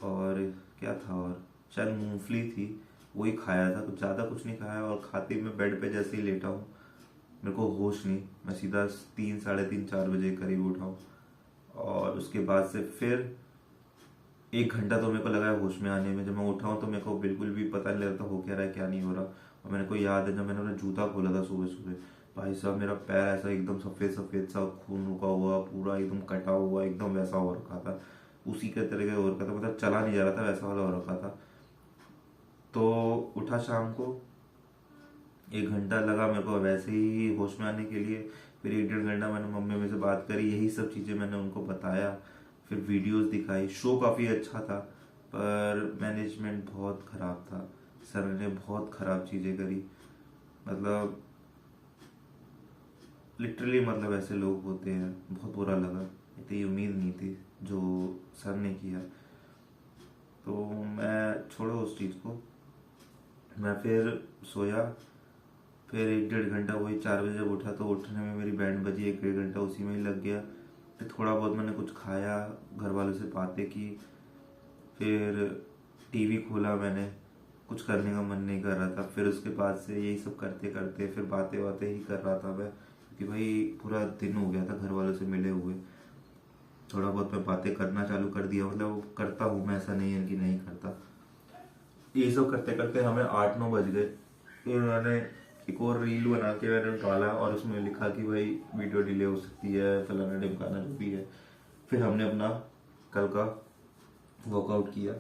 और क्या था, और शायद मूंगफली थी, वही खाया था, कुछ ज़्यादा कुछ नहीं खाया। और खाते ही मैं बेड पे जैसे ही लेटा हूँ, मेरे को होश नहीं, मैं सीधा 3, साढ़े 3, 4 बजे के करीब उठा हूँ। और उसके बाद से फिर 1 घंटा तो मेरे को लगा है होश में आने में। जब मैं उठा हूँ तो मेरे को बिल्कुल भी पता नहीं लगता हो क्या रहा है क्या नहीं हो रहा। और मेरे को याद है जब मैंने अपना जूता खोला था सुबह सुबह, भाई साहब मेरा पैर ऐसा एकदम सफ़ेद सफ़ेद सा, खून रुका हुआ, पूरा एकदम कटा हुआ, एकदम वैसा हो रखा था, उसी के तरह का हो रखा था, मतलब चला नहीं जा रहा था, वैसा वाला हो रखा था। तो उठा शाम को, 1 घंटा लगा मेरे को वैसे ही होश में आने के लिए। फिर 1 डेढ़ घंटा मैंने मम्मी में से बात करी, यही सब चीज़ें मैंने उनको बताया, फिर वीडियोस दिखाई। शो काफ़ी अच्छा था पर मैनेजमेंट बहुत ख़राब था, सर ने बहुत ख़राब चीज़ें करी। मतलब लिटरली, मतलब ऐसे लोग होते हैं, बहुत बुरा लगा, इतनी उम्मीद नहीं थी जो सर ने किया। तो मैं छोड़ो उस चीज़ को, मैं फिर सोया। फिर 1 डेढ़ घंटा, वही 4 बजे जब उठा तो उठने में मेरी बैंड बजी, 1 डेढ़ घंटा उसी में ही लग गया। फिर थोड़ा बहुत मैंने कुछ खाया, घर वालों से बातें की, फिर टीवी खोला मैंने, कुछ करने का मन नहीं कर रहा था। फिर उसके बाद से यही सब करते करते फिर बातें बातें ही कर रहा था मैं, क्योंकि भाई पूरा दिन हो गया था घर वालों से मिले हुए। थोड़ा बहुत मैं बातें करना चालू कर दिया, मतलब करता हूँ मैं, ऐसा नहीं है कि नहीं करता। ये सब करते करते हमें 8-9 बज गए। फिर उन्होंने एक और रील बना के मैंने डाला, और उसमें लिखा कि भाई वीडियो डिले हो सकती है, फलाना ढिमकाना जो भी है। फिर हमने अपना कल का वर्कआउट किया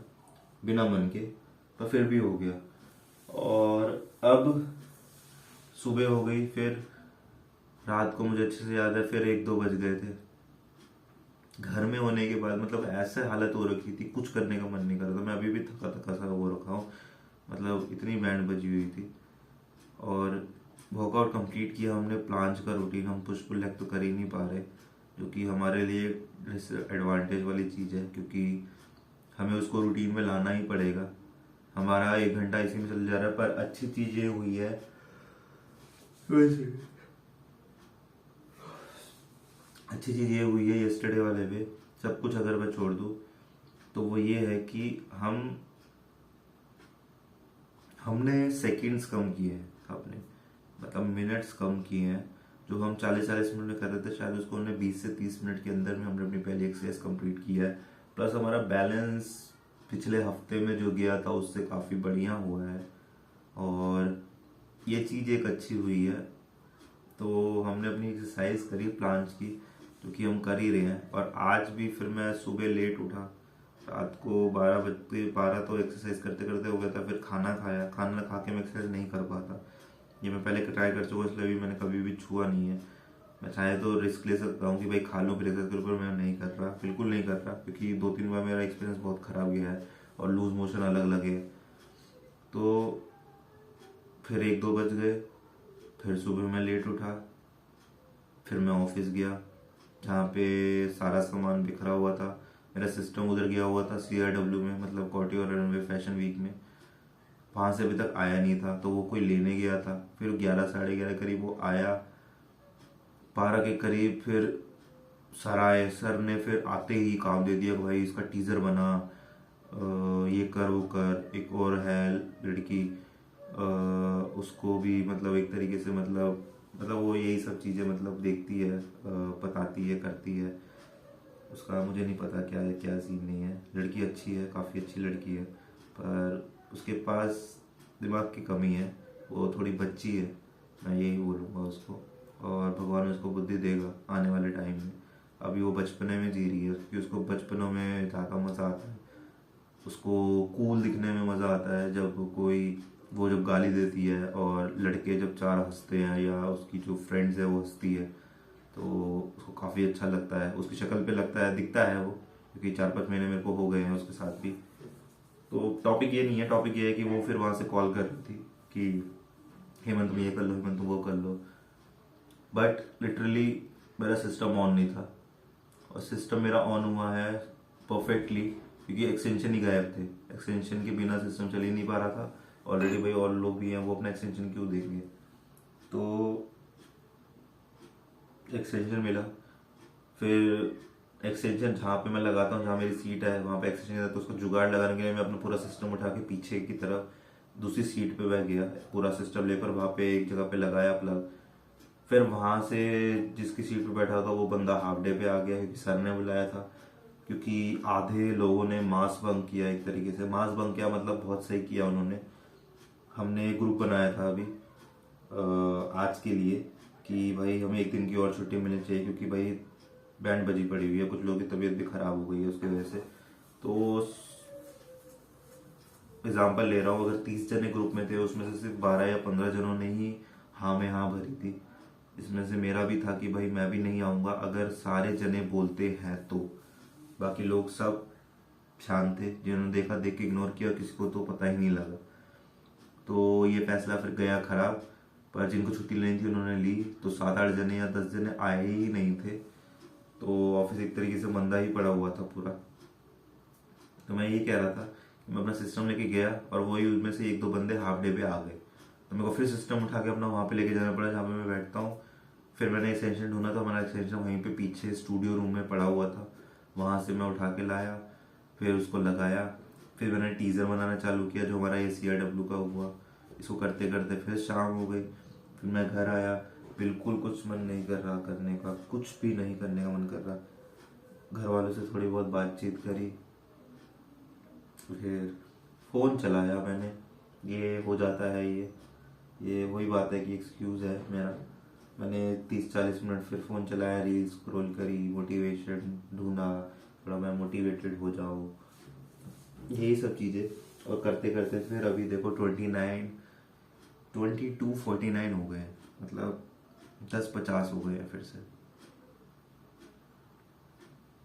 बिना मन के, पर फिर भी हो गया। और अब सुबह हो गई, फिर रात को मुझे अच्छे से याद है फिर 1-2 बज गए थे। घर में होने के बाद मतलब ऐसे हालत हो रखी थी, कुछ करने का मन नहीं कर रहा था। मैं अभी भी थका थका सा हो रखा हूँ, मतलब इतनी बैंड बजी हुई थी। और वर्कआउट कंप्लीट किया हमने, प्लांच का रूटीन, हम पुश पुल लेग तो कर ही नहीं पा रहे, जो कि हमारे लिए एडवांटेज वाली चीज़ है, क्योंकि हमें उसको रूटीन में लाना ही पड़ेगा। हमारा 1 घंटा इसी में चल जा रहा है। पर अच्छी चीज़ ये हुई है, अच्छी चीज़ ये हुई है यस्टरडे वाले पे, सब कुछ अगर मैं छोड़ दूँ, तो वो ये है कि हमने सेकंड्स कम किए हैं अपने, मतलब मिनट्स कम किए हैं। जो हम 40-40 मिनट में कर रहे थे, शायद उसको हमने 20 से 30 मिनट के अंदर में हमने अपनी पहली एक्सरसाइज कंप्लीट किया है। प्लस हमारा बैलेंस पिछले हफ्ते में जो गया था उससे काफ़ी बढ़िया हुआ है, और ये चीज़ एक अच्छी हुई है। तो हमने अपनी एक्सरसाइज करी प्लांच की, जो कि हम कर ही रहे हैं। और आज भी फिर मैं सुबह लेट उठा, रात को 12 तो एक्सरसाइज करते करते हो गया था। फिर खाना खाया, खाना खा के मैं एक्सरसाइज नहीं कर पाता, ये मैं पहले ट्राई कर चुका, इसलिए भी मैंने कभी भी छुआ नहीं है। मैं चाहे तो रिस्क ले सकता हूँ कि भाई खा लूँ फिर एक्सरसाइज करूँ, पर मैं नहीं कर रहा, बिल्कुल नहीं कर रहा, क्योंकि 2-3 बार मेरा एक्सपीरियंस बहुत ख़राब गया है और लूज मोशन अलग लगे। तो फिर 1-2 बज गए, फिर सुबह मैं लेट उठा, फिर मैं ऑफिस गया, जहाँ पे सारा सामान बिखरा हुआ था। मेरा सिस्टम उधर गया हुआ था CRW में, मतलब कॉटी और रनवे फैशन वीक में, वहाँ से अभी तक आया नहीं था, तो वो कोई लेने गया था। फिर 11-11:30 करीब वो आया, 12 के करीब फिर सर आए। सर ने फिर आते ही काम दे दिया कि भाई इसका टीज़र बना, ये कर वो कर। एक और है लड़की, उसको भी मतलब एक तरीके से मतलब वो यही सब चीज़ें मतलब देखती है, बताती है, करती है। उसका मुझे नहीं पता क्या है क्या सीन नहीं है। लड़की अच्छी है, काफ़ी अच्छी लड़की है, पर उसके पास दिमाग की कमी है, वो थोड़ी बच्ची है, मैं यही बोलूँगा उसको। और भगवान उसको बुद्धि देगा आने वाले टाइम में। अभी वो बचपने में जी रही है, क्योंकि उसको बचपनों में ज़्यादा मज़ा आता है, उसको कूल दिखने में मज़ा आता है। जब कोई वो जब गाली देती है और लड़के जब 4 हंसते हैं, या उसकी जो फ्रेंड्स है वो हंसती है, तो उसको काफ़ी अच्छा लगता है। उसकी शक्ल पे लगता है, दिखता है वो, क्योंकि 4-5 महीने मेरे को हो गए हैं उसके साथ भी। तो टॉपिक ये नहीं है, टॉपिक ये है कि वो फिर वहाँ से कॉल कर रही थी कि हेमंत तुम ये कर लो, हेमंत तुम वो कर लो, बट लिटरली मेरा सिस्टम ऑन नहीं था। और सिस्टम मेरा ऑन हुआ है परफेक्टली क्योंकि एक्सटेंशन ही गायब थे। एक्सटेंशन के बिना सिस्टम चल ही नहीं पा रहा था। ऑलरेडी भाई और लोग भी हैं, वो अपना एक्सटेंशन क्यों देंगे। तो एक्सटेंशन मिला, फिर एक्सटेंशन जहाँ पे मैं लगाता हूँ, जहाँ मेरी सीट है वहाँ पे एक्सटेंशन है, तो उसको जुगाड़ लगाने के लिए मैं अपना पूरा सिस्टम उठा के पीछे की तरफ दूसरी सीट पे बैठ गया, पूरा सिस्टम लेकर वहाँ पे एक जगह पे लगाया प्लग। फिर वहाँ से जिसकी सीट पे बैठा था वो बंदा हाफ डे पे आ गया क्योंकि सर ने बुलाया था। क्योंकि आधे लोगों ने मास बंक किया, एक तरीके से मास बंक किया मतलब बहुत सही किया उन्होंने। हमने एक ग्रुप बनाया था अभी आज के लिए कि भाई हमें एक दिन की और छुट्टी मिलनी चाहिए क्योंकि भाई बैंड बजी पड़ी हुई है, कुछ लोगों की तबीयत भी खराब हो गई है उसकी वजह से। तो एग्जाम्पल ले रहा हूँ, अगर 30 जने ग्रुप में थे उसमें से सिर्फ 12 या 15 जनों ने ही हाँ में हाँ भरी थी। इसमें से मेरा भी था कि भाई मैं भी नहीं आऊँगा अगर सारे जने बोलते हैं तो। बाकी लोग सब शांत थे, जिन्होंने देखा देख के इग्नोर किया, किसी को तो पता ही नहीं लगा। तो ये फैसला फिर गया खराब। पर जिनको छुट्टी लेनी थी उन्होंने ली, तो 7-8 जने या 10 जने आए ही नहीं थे। तो ऑफिस एक तरीके से मंदा ही पड़ा हुआ था पूरा। तो मैं ये कह रहा था कि मैं अपना सिस्टम लेके गया और वही उनमें से 1-2 बंदे हाफ डे पे आ गए, तो मेरे को फिर सिस्टम उठा के अपना वहाँ पे लेके जाना पड़ा जहाँ पे मैं बैठता हूँ। फिर मैंने एक्सटेंशन ढूंढा, तो हमारा एक्सटेंशन वहीं पे पीछे स्टूडियो रूम में पड़ा हुआ था, वहाँ से मैं उठा के लाया, फिर उसको लगाया। फिर मैंने टीज़र बनाना चालू किया जो हमारा ACRW का हुआ। इसको करते करते फिर शाम हो गई। फिर मैं घर आया, बिल्कुल कुछ मन नहीं कर रहा करने का, कुछ भी नहीं करने का मन कर रहा। घर वालों से थोड़ी बहुत बातचीत करी, फिर फ़ोन चलाया मैंने। ये हो जाता है, ये वही बात है कि एक्सक्यूज़ है मेरा। मैंने 30-40 मिनट फिर फ़ोन चलाया, रील स्क्रॉल करी, मोटिवेशन ढूंढा, थोड़ा मैं मोटिवेटेड हो जाऊँ, यही सब चीज़ें। और करते करते फिर अभी देखो 22-49 हो गए हैं, मतलब 10-50 हो गए हैं फिर से।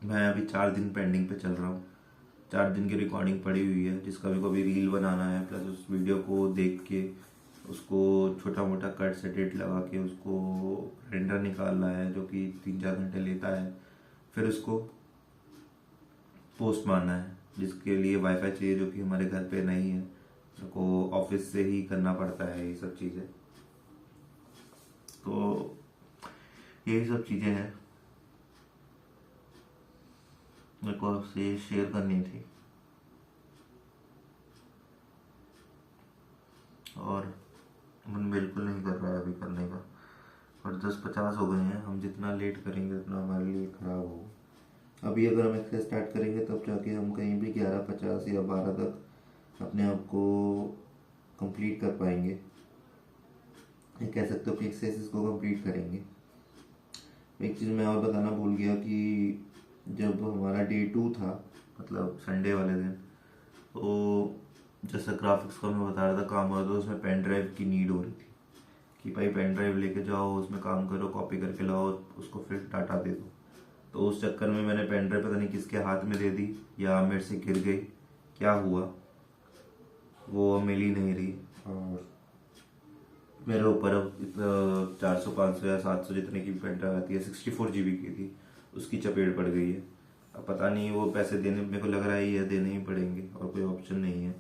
मैं अभी 4 दिन पेंडिंग पे चल रहा हूँ। 4 दिन की रिकॉर्डिंग पड़ी हुई है जिसका भी कभी रील बनाना है, प्लस उस वीडियो को देख के उसको छोटा मोटा कट से एडिट लगा के उसको रेंडर निकालना है जो कि 3-4 घंटे लेता है। फिर उसको पोस्ट मारना है जिसके लिए वाईफाई चाहिए जो कि हमारे घर पे नहीं है, मेरे को ऑफिस से ही करना पड़ता है ये सब चीज़ें। तो यही सब चीज़ें हैं मेरे को आपसे शेयर करनी थी। और मन बिल्कुल नहीं कर रहा है अभी करने का। और 10-50 हो गए हैं, हम जितना लेट करेंगे उतना हमारे लिए ख़राब होगा। अभी अगर हम एक्सरसाइज स्टार्ट करेंगे तब जाके हम कहीं भी 11:50 या 12 तक अपने आप को कंप्लीट कर पाएंगे, ये कह सकते हो कि एक्सरसाइज को कंप्लीट करेंगे। एक चीज़ मैं और बताना भूल गया कि जब हमारा डे 2 था, मतलब संडे वाले दिन, तो जैसा ग्राफिक्स का मैं बता रहा था काम हो रहा था, उसमें पेन ड्राइव की नीड हो रही थी कि भाई पेन ड्राइव लेके जाओ, उसमें काम करो, कॉपी करके लाओ, उसको फिर डाटा दे दो। तो उस चक्कर में मैंने पेन ड्राइव पता नहीं किसके हाथ में दे दी या मेरे से गिर गई, क्या हुआ वो मिल ही नहीं रही। और मेरे ऊपर अब 400-500 या 700 जितने की पेन ड्राइव आती है, 64 GB की थी, उसकी चपेट पड़ गई है। अब पता नहीं वो पैसे देने, मेरे को लग रहा है ये देने ही पड़ेंगे और कोई ऑप्शन नहीं है।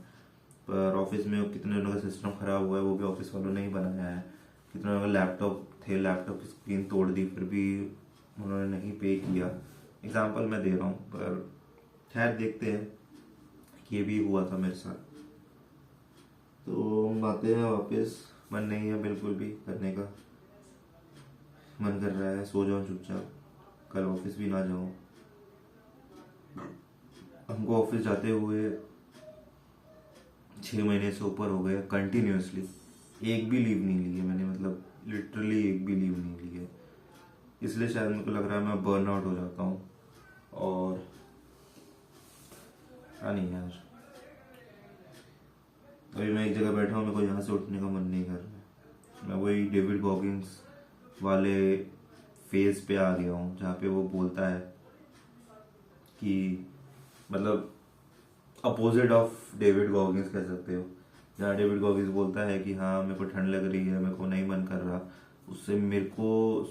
पर ऑफिस में कितने लोगों का सिस्टम ख़राब हुआ है वो भी ऑफिस वालों ने ही बनाया है। कितने लोगों का लैपटॉप थे, लैपटॉप की स्क्रीन तोड़ दी फिर भी उन्होंने नहीं पे किया। एग्जाम्पल मैं दे रहा हूँ, पर खैर देखते हैं। ये भी हुआ था मेरे साथ। तो हम आते हैं वापस, मन नहीं है बिल्कुल भी करने का, मन कर रहा है सो जाऊँ चुपचाप, कल ऑफिस भी ना जाऊँ। हमको ऑफिस जाते हुए 6 महीने से ऊपर हो गए कंटिन्यूसली, एक भी लीव नहीं ली है मैंने, मतलब लिटरली एक भी लीव नहीं ली है। इसलिए शायद मेरे को लग रहा है मैं बर्न आउट हो जाता हूँ। और हाँ नहीं यार, अभी मैं एक जगह बैठा हूँ, मेरे को यहाँ से उठने का मन नहीं कर रहा। मैं वही डेविड गॉगिंस वाले फेज पे आ गया हूँ जहाँ पे वो बोलता है कि, मतलब अपोजिट ऑफ डेविड गॉगिंस कह सकते हो, या डेविड गॉगिंस बोलता है कि हाँ मेरे को ठंड लग रही है, मेरे को नहीं मन कर रहा, उससे मेरे को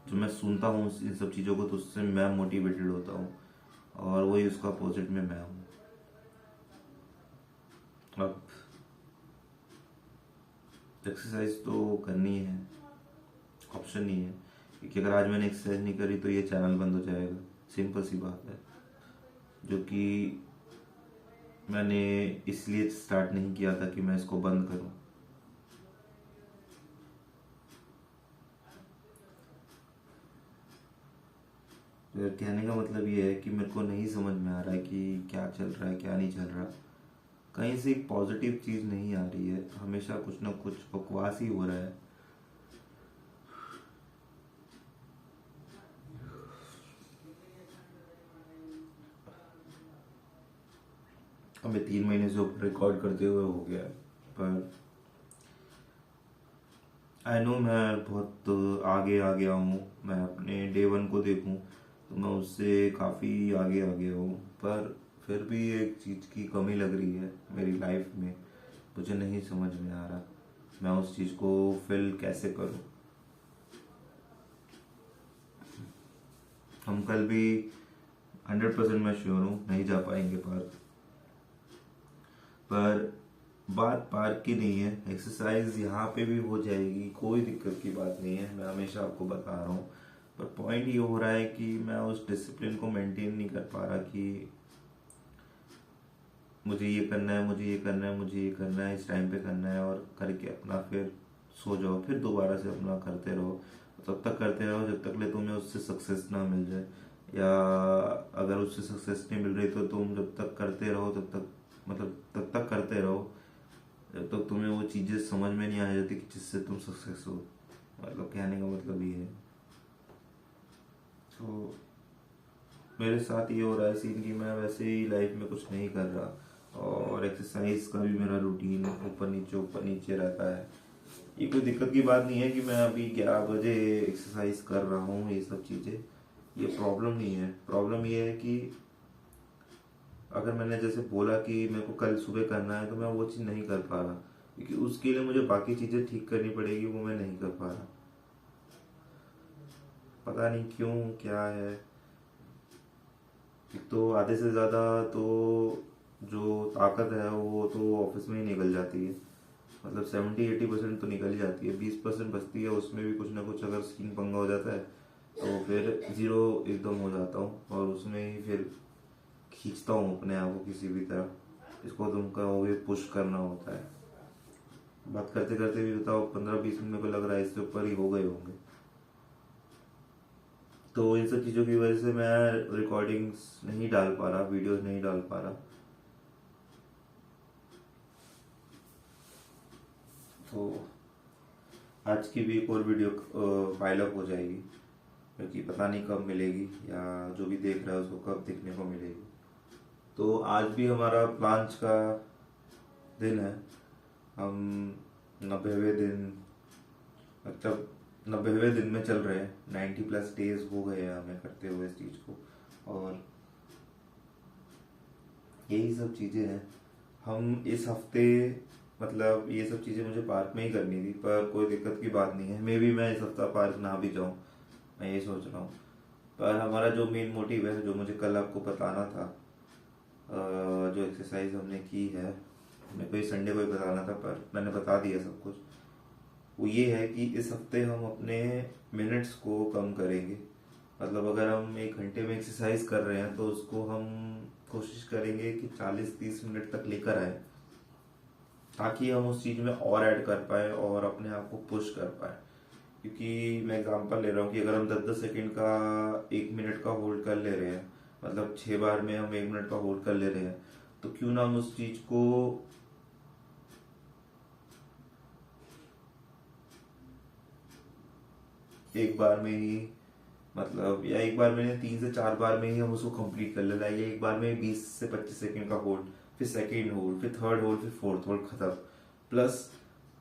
जो मैं सुनता हूँ इन सब चीज़ों को, तो उससे मैं मोटिवेटेड होता हूँ, और वही उसका अपोजिट में मैं हूँ। अब एक्सरसाइज तो करनी है, ऑप्शन नहीं है, क्योंकि अगर आज मैंने एक्सरसाइज नहीं करी तो ये चैनल बंद हो जाएगा, सिंपल सी बात है। जो कि मैंने इसलिए स्टार्ट नहीं किया था कि मैं इसको बंद करूं। तो कहने का मतलब ये है कि मेरे को नहीं समझ में आ रहा है कि क्या चल रहा है क्या नहीं चल रहा, कहीं से एक पॉजिटिव चीज़ नहीं आ रही है, हमेशा कुछ ना कुछ बकवास ही हो रहा है। हमें 3 महीने से ऊपर रिकॉर्ड करते हुए हो गया है, पर आई नो मैं बहुत आगे आ गया हूँ। मैं अपने डे 1 को देखूँ तो मैं उससे काफ़ी आगे आ गया हूँ, पर फिर भी एक चीज़ की कमी लग रही है मेरी लाइफ में, मुझे नहीं समझ में आ रहा मैं उस चीज़ को फिल कैसे करूँ। हम कल भी 100% मैं श्योर हूँ नहीं जा पाएंगे पार्क, पर बात पार्क की नहीं है, एक्सरसाइज यहाँ पे भी हो जाएगी, कोई दिक्कत की बात नहीं है, मैं हमेशा आपको बता रहा हूँ। पर पॉइंट ये हो रहा है कि मैं उस डिसिप्लिन को मेंटेन नहीं कर पा रहा कि मुझे ये करना है, मुझे ये करना है, मुझे ये करना है, इस टाइम पे करना है, और करके अपना फिर सो जाओ, फिर दोबारा से अपना करते रहो, तब तक करते रहो जब तक ले तुम्हें उससे सक्सेस ना मिल जाए, या अगर उससे सक्सेस नहीं मिल रही तो तुम जब तक करते रहो तब तक, मतलब तब तक करते रहो जब तक तुम्हें वो चीज़ें समझ में नहीं आ जाती कि जिससे तुम सक्सेस हो। मतलब कहने का मतलब ये है। तो मेरे साथ ये हो रहा है सीन कि मैं वैसे ही लाइफ में कुछ नहीं कर रहा, और एक्सरसाइज का भी मेरा रूटीन ऊपर नीचे रहता है। ये कोई दिक्कत की बात नहीं है कि मैं अभी 11 बजे एक्सरसाइज कर रहा हूँ, ये सब चीज़ें, ये प्रॉब्लम नहीं है। प्रॉब्लम ये है कि अगर मैंने जैसे बोला कि मेरे को कल सुबह करना है तो मैं वो चीज़ नहीं कर पा रहा, क्योंकि उसके लिए मुझे बाकी चीज़ें ठीक करनी पड़ेगी, वो मैं नहीं कर पा रहा, पता नहीं क्यों क्या है। एक तो आधे से ज़्यादा तो जो ताकत है वो तो ऑफिस में ही निकल जाती है, मतलब 70-80% तो निकल ही जाती है, 20% बचती है, उसमें भी कुछ ना कुछ अगर स्किन पंगा हो जाता है तो फिर ज़ीरो एकदम हो जाता हूँ, और उसमें ही फिर खींचता हूँ अपने आप को किसी भी तरह, इसको तुम कहोगे पुश करना होता है। बात करते करते भी बताओ 15-20 मिनट को लग रहा है इससे ऊपर ही हो गए होंगे। तो इन सब चीज़ों की वजह से मैं रिकॉर्डिंग्स नहीं डाल पा रहा, वीडियोस नहीं डाल पा रहा। तो आज की भी एक और वीडियो फाइल अप हो जाएगी, क्योंकि पता नहीं कब मिलेगी, या जो भी देख रहा है उसको कब देखने को मिलेगी। तो आज भी हमारा प्लांच का दिन है, हम 90वें दिन, मतलब 90वें दिन में चल रहे हैं, 90+ डेज हो गए हैं हमें करते हुए इस चीज़ को, और यही सब चीज़ें हैं। हम इस हफ्ते, मतलब ये सब चीज़ें मुझे पार्क में ही करनी थी, पर कोई दिक्कत की बात नहीं है, मे भी मैं इस हफ्ता पार्क ना भी जाऊँ, मैं ये सोच रहा हूँ। पर हमारा जो मेन मोटिव है, जो मुझे कल आपको बताना था, जो एक्सरसाइज हमने की है, मेरे को ये संडे को ही बताना था पर मैंने बता दिया सब कुछ, वो ये है कि इस हफ्ते हम अपने मिनट्स को कम करेंगे। मतलब अगर हम 1 घंटे में एक्सरसाइज कर रहे हैं तो उसको हम कोशिश करेंगे कि 40-30 मिनट तक लेकर आए, ताकि हम उस चीज़ में और ऐड कर पाए और अपने आप को पुश कर पाए। क्योंकि मैं एग्जांपल ले रहा हूँ कि अगर हम 10-10 सेकेंड का 1 मिनट का होल्ड कर ले रहे हैं, मतलब 6 बार में हम 1 मिनट का होल्ड कर ले रहे हैं, तो क्यों ना हम उस चीज़ को एक बार में ही, मतलब या एक बार में 3 से 4 बार में ही हम उसको कंप्लीट कर लेना है, या एक बार में 20 से 25 सेकेंड का होल्ड, फिर सेकेंड होल्ड, फिर थर्ड होल्ड, फिर फोर्थ होल्ड, खत्म। प्लस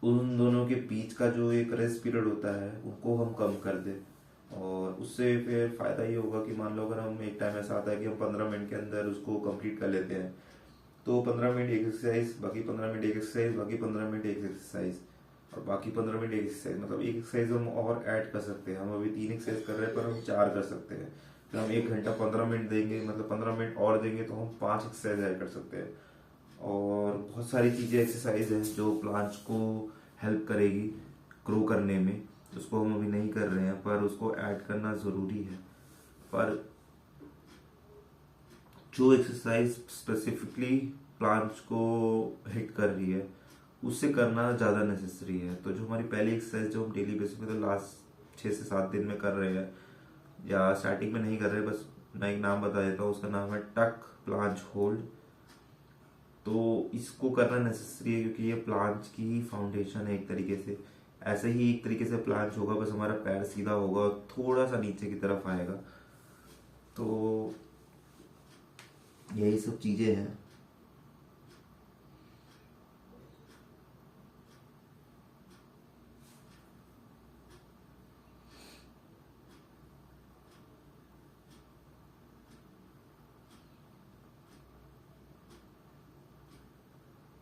उन दोनों के बीच का जो एक रेस्ट पीरियड होता है उनको हम कम कर दें, और उससे फिर फ़ायदा ये होगा कि मान लो अगर हम एक टाइम ऐसा आता है कि हम 15 मिनट के अंदर उसको कंप्लीट कर लेते हैं, तो 15 मिनट एक एक्सरसाइज, बाकी 15 मिनट एक एक्सरसाइज, बाकी 15 मिनट एक एक्सरसाइज, और बाकी 15 मिनट एक एक्सरसाइज। मतलब एक एक्सरसाइज हम और ऐड कर सकते हैं। हम अभी 3 एक्सरसाइज कर रहे हैं पर हम 4 कर सकते हैं। फिर हम 1 घंटा 15 मिनट देंगे, मतलब 15 मिनट और देंगे तो हम 5 एक्सरसाइज ऐड कर सकते हैं। और बहुत सारी चीज़ें एक्सरसाइज हैं जो प्लांट्स को हेल्प करेगी ग्रो करने में, उसको हम अभी नहीं कर रहे हैं पर उसको ऐड करना ज़रूरी है। पर जो एक्सरसाइज स्पेसिफिकली प्लांट्स को हिट कर रही है उससे करना ज़्यादा नेसेसरी है। तो जो हमारी पहली एक्सरसाइज जो हम डेली बेसिस पे तो लास्ट 6 से 7 दिन में कर रहे हैं, या स्टार्टिंग में नहीं कर रहे, बस मैं एक नाम बता देता हूँ, उसका नाम है टक प्लांट होल्ड। तो इसको करना नेसेसरी है क्योंकि ये प्लांट्स की ही फाउंडेशन है एक तरीके से। ऐसे ही एक तरीके से प्लांट्स होगा, बस हमारा पैर सीधा होगा और थोड़ा सा नीचे की तरफ आएगा। तो यही सब चीज़ें हैं।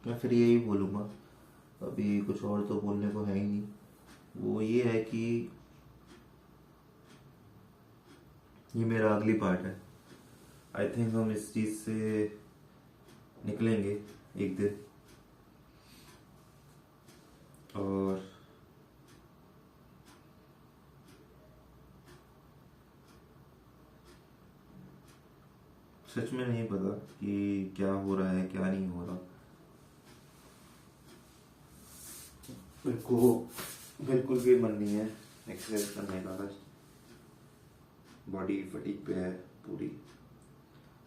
मैं फिर यही बोलूँगा, अभी कुछ और तो बोलने को है ही नहीं। वो ये है कि ये मेरा अगली पार्ट है। आई थिंक हम इस चीज़ से निकलेंगे एक दिन। और सच में नहीं पता कि क्या हो रहा है क्या नहीं हो रहा। मेरे को बिल्कुल भी मन नहीं है एक्सरसाइज करने का। आज बॉडी फटीग पे है पूरी।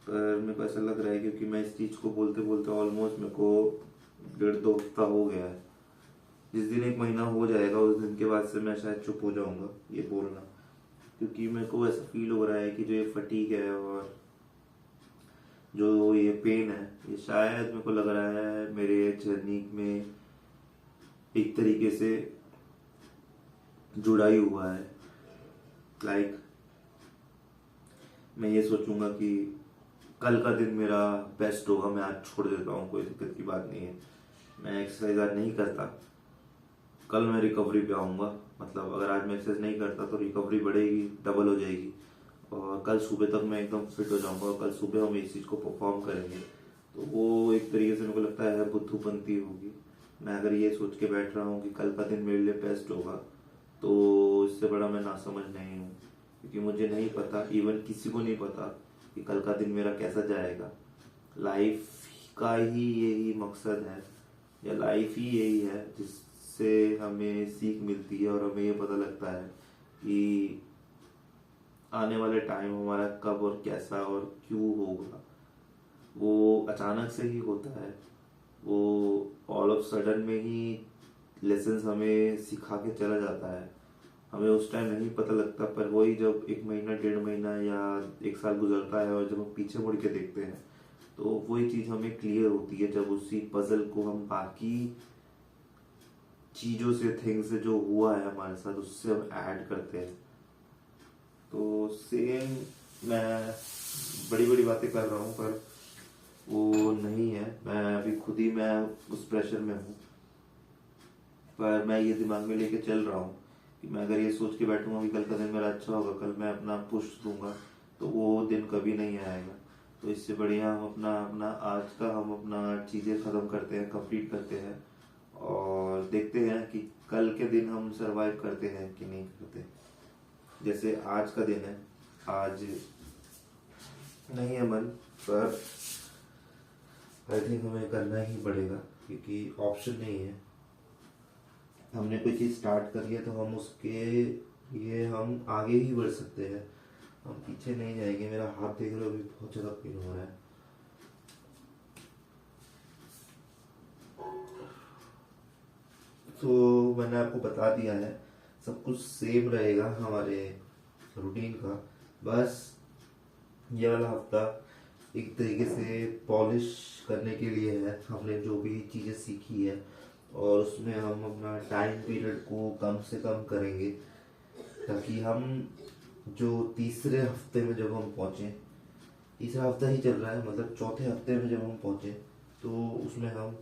पर मेरे को ऐसा लग रहा है क्योंकि मैं इस चीज़ को बोलते बोलते ऑलमोस्ट मेरे को 1.5-2 हफ्ता हो गया है। जिस दिन 1 महीना हो जाएगा उस दिन के बाद से मैं शायद चुप हो जाऊंगा ये बोलना, क्योंकि मेरे को ऐसा फील हो रहा है कि जो ये फटीग है और जो ये पेन है, ये शायद मेरे को लग रहा है मेरे जर्नी में एक तरीके से जुड़ा ही हुआ है। लाइक मैं ये सोचूंगा कि कल का दिन मेरा बेस्ट होगा, मैं आज छोड़ देता हूँ, कोई दिक्कत की बात नहीं है। मैं एक्सरसाइज आज नहीं करता, कल मैं रिकवरी पे आऊँगा। मतलब अगर आज मैं एक्सरसाइज नहीं करता तो रिकवरी बढ़ेगी, डबल हो जाएगी, और कल सुबह तक मैं एकदम फिट हो जाऊँगा और कल सुबह हम इस चीज़ को परफॉर्म करेंगे। तो वो एक तरीके से मेरे को लगता है बुद्धूपंती होगी। मैं अगर ये सोच के बैठ रहा हूँ कि कल का दिन मेरे लिए बेस्ट होगा, तो इससे बड़ा मैं नासमझ नहीं हूँ। क्योंकि मुझे नहीं पता, इवन किसी को नहीं पता कि कल का दिन मेरा कैसा जाएगा। लाइफ का ही यही मकसद है, या लाइफ ही यही है जिससे हमें सीख मिलती है और हमें ये पता लगता है कि आने वाले टाइम हमारा कब और कैसा और क्यों होगा। वो अचानक से ही होता है, वो ऑल ऑफ सडन में ही लेसन्स हमें सिखा के चला जाता है। हमें उस टाइम नहीं पता लगता, पर वही जब 1 महीना 1.5 महीना या 1 साल गुजरता है और जब हम पीछे मुड़ के देखते हैं तो वही चीज़ हमें क्लियर होती है, जब उसी पजल को हम बाकी चीज़ों से, थिंग्स से जो हुआ है हमारे साथ उससे हम ऐड करते हैं। तो सेम मैं बड़ी बड़ी बातें कर रहा हूँ पर वो नहीं है। मैं अभी खुद ही मैं उस प्रेशर में हूँ, पर मैं ये दिमाग में लेके चल रहा हूँ कि मैं अगर ये सोच के बैठूंगा कि कल का दिन मेरा अच्छा होगा, कल मैं अपना पुश दूंगा, तो वो दिन कभी नहीं आएगा। तो इससे बढ़िया हम अपना अपना आज का हम अपना चीज़ें ख़त्म करते हैं, कंप्लीट करते हैं, और देखते हैं कि कल के दिन हम सरवाइव करते हैं कि नहीं करते। जैसे आज का दिन है, आज नहीं है मन, पर आई थिंक हमें करना ही पड़ेगा क्योंकि ऑप्शन नहीं है। हमने कोई चीज़ स्टार्ट कर लिया तो हम उसके लिए हम आगे ही बढ़ सकते हैं, हम पीछे नहीं जाएंगे। मेरा हाथ देख रहे हो, अभी बहुत ज़्यादा पेन हो रहा है। तो मैंने आपको बता दिया है, सब कुछ सेम रहेगा हमारे रूटीन का। बस ये वाला हफ्ता एक तरीके से पॉलिश करने के लिए है। हमने जो भी चीज़ें सीखी है और उसमें हम अपना टाइम पीरियड को कम से कम करेंगे, ताकि हम जो तीसरे हफ्ते में जब हम पहुँचें, तीसरा हफ्ता ही चल रहा है, मतलब चौथे हफ्ते में जब हम पहुँचें तो उसमें हम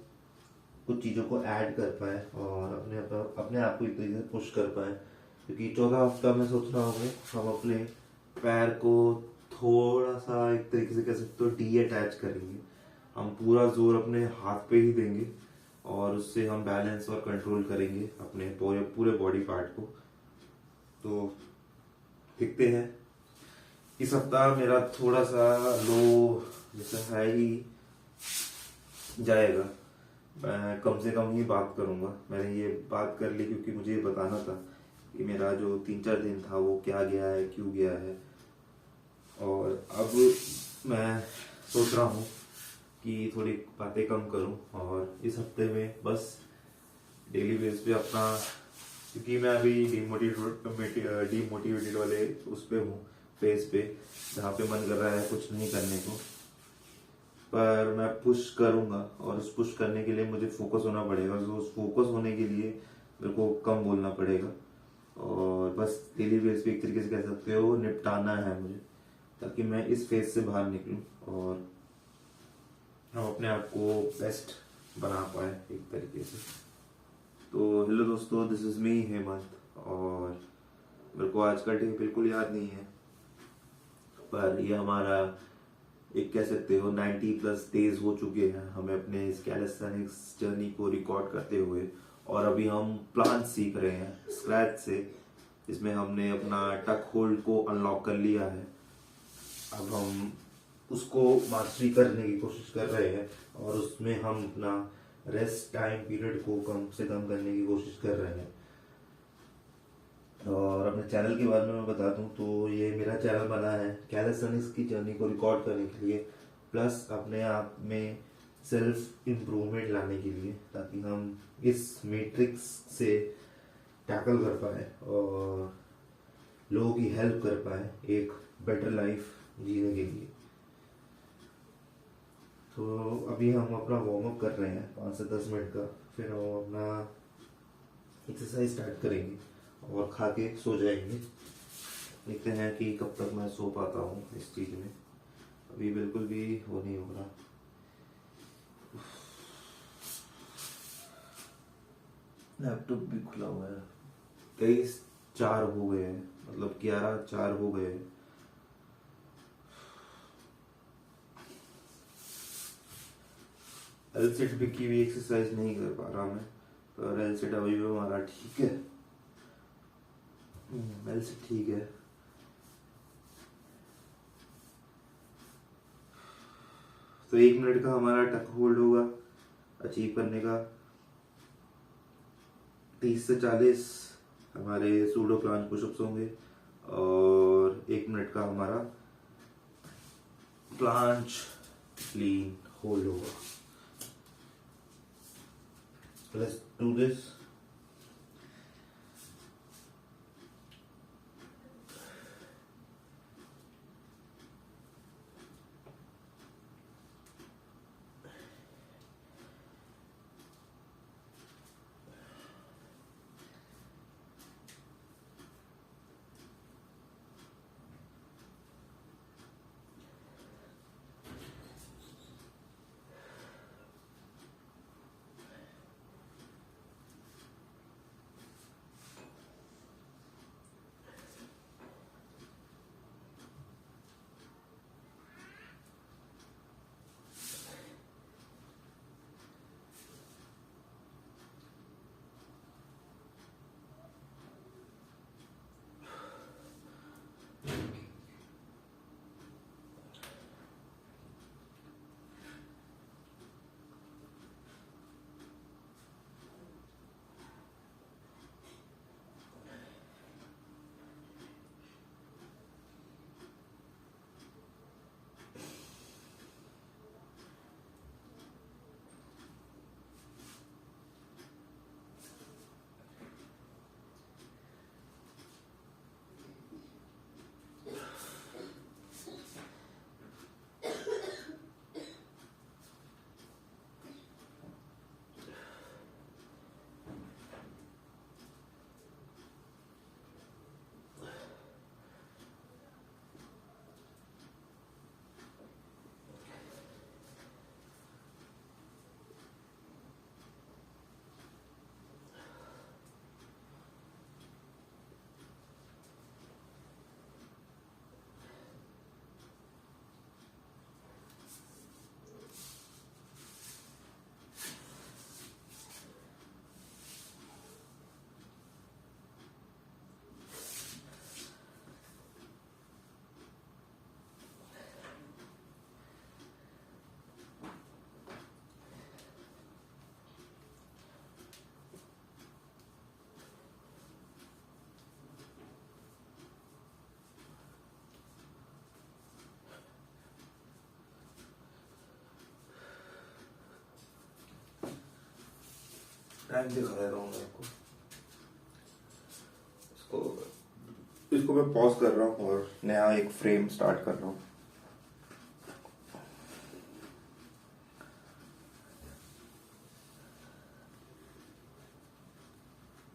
कुछ चीज़ों को ऐड कर पाए और अपने आप को एक तरीके से पुश कर पाए, क्योंकि 14 हफ्ता में सोच रहा हूँ हम अपने पैर को थोड़ा सा एक तरीके से कह सकते हो डी अटैच करेंगे। हम पूरा जोर अपने हाथ पे ही देंगे और उससे हम बैलेंस और कंट्रोल करेंगे अपने पूरे पूरे बॉडी पार्ट को। तो देखते हैं, इस सप्ताह मेरा थोड़ा सा लो जैसा है ही जाएगा। मैं कम से कम ही बात करूंगा। मैंने ये बात कर ली क्योंकि मुझे ये बताना था कि मेरा जो 3-4 दिन था वो क्या गया है, क्यों गया है। और अब मैं सोच रहा हूँ कि थोड़ी बातें कम करूँ और इस हफ्ते में बस डेली बेस पे अपना, क्योंकि मैं अभी डीमोटिवेटेड वाले उस पे हूँ, फेज पे, जहाँ पे मन कर रहा है कुछ नहीं करने को। पर मैं पुश करूँगा और उस पुश करने के लिए मुझे फोकस होना पड़ेगा। तो उस फोकस होने के लिए मेरे को कम बोलना पड़ेगा और बस डेली बेस पे एक तरीके से कह सकते हो निपटाना है मुझे, ताकि मैं इस फेज से बाहर निकलूँ और हम अपने आप को बेस्ट बना पाए एक तरीके से। तो हेलो दोस्तों, दिस इज मी हेमंत। और मेरे को आज का डे बिल्कुल याद नहीं है, पर ये हमारा एक कह सकते हो 90+ डेज हो चुके हैं हमें अपने इस कैलिस्थेनिक्स जर्नी को रिकॉर्ड करते हुए। और अभी हम प्लान सीख रहे हैं स्क्रैच से, जिसमें हमने अपना टक होल्ड को अनलॉक कर लिया है। अब हम उसको मास्टरी करने की कोशिश कर रहे हैं और उसमें हम अपना रेस्ट टाइम पीरियड को कम से कम करने की कोशिश कर रहे हैं। और अपने चैनल के बारे में मैं बता दूं तो ये मेरा चैनल बना है कैलिस्थेनिक्स की जर्नी को रिकॉर्ड करने के लिए, प्लस अपने आप में सेल्फ इम्प्रूवमेंट लाने के लिए, ताकि हम इस मैट्रिक्स से टैकल कर पाए और लोगों की हेल्प कर पाए एक बेटर लाइफ जीने के लिए। तो अभी हम अपना वार्म अप कर रहे हैं 5 से 10 मिनट का, फिर हम अपना एक्सरसाइज स्टार्ट करेंगे और खा के सो जाएंगे। देखते हैं कि कब तक मैं सो पाता हूँ इस चीज़ में। अभी बिल्कुल भी वो नहीं हो रहा। लैपटॉप भी खुला हुआ है। 23:04 हो गए हैं, मतलब 11:04 हो गए हैं। एल सेट भी की भी एक्सरसाइज नहीं कर पा रहा मैं, पर एल सेट अभी भी हमारा ठीक है। एल सेट ठीक है। तो 1 मिनट का हमारा टक होल्ड होगा अचीव करने का। 30 से 40 हमारे सूडो प्लांज पुशअप्स होंगे और 1 मिनट का हमारा प्लांज क्लीन होल्ड होगा। Let's do this. टाइम दिखा देता हूँ मैं आपको। इसको मैं पॉज कर रहा हूँ और नया एक फ्रेम स्टार्ट कर रहा हूँ।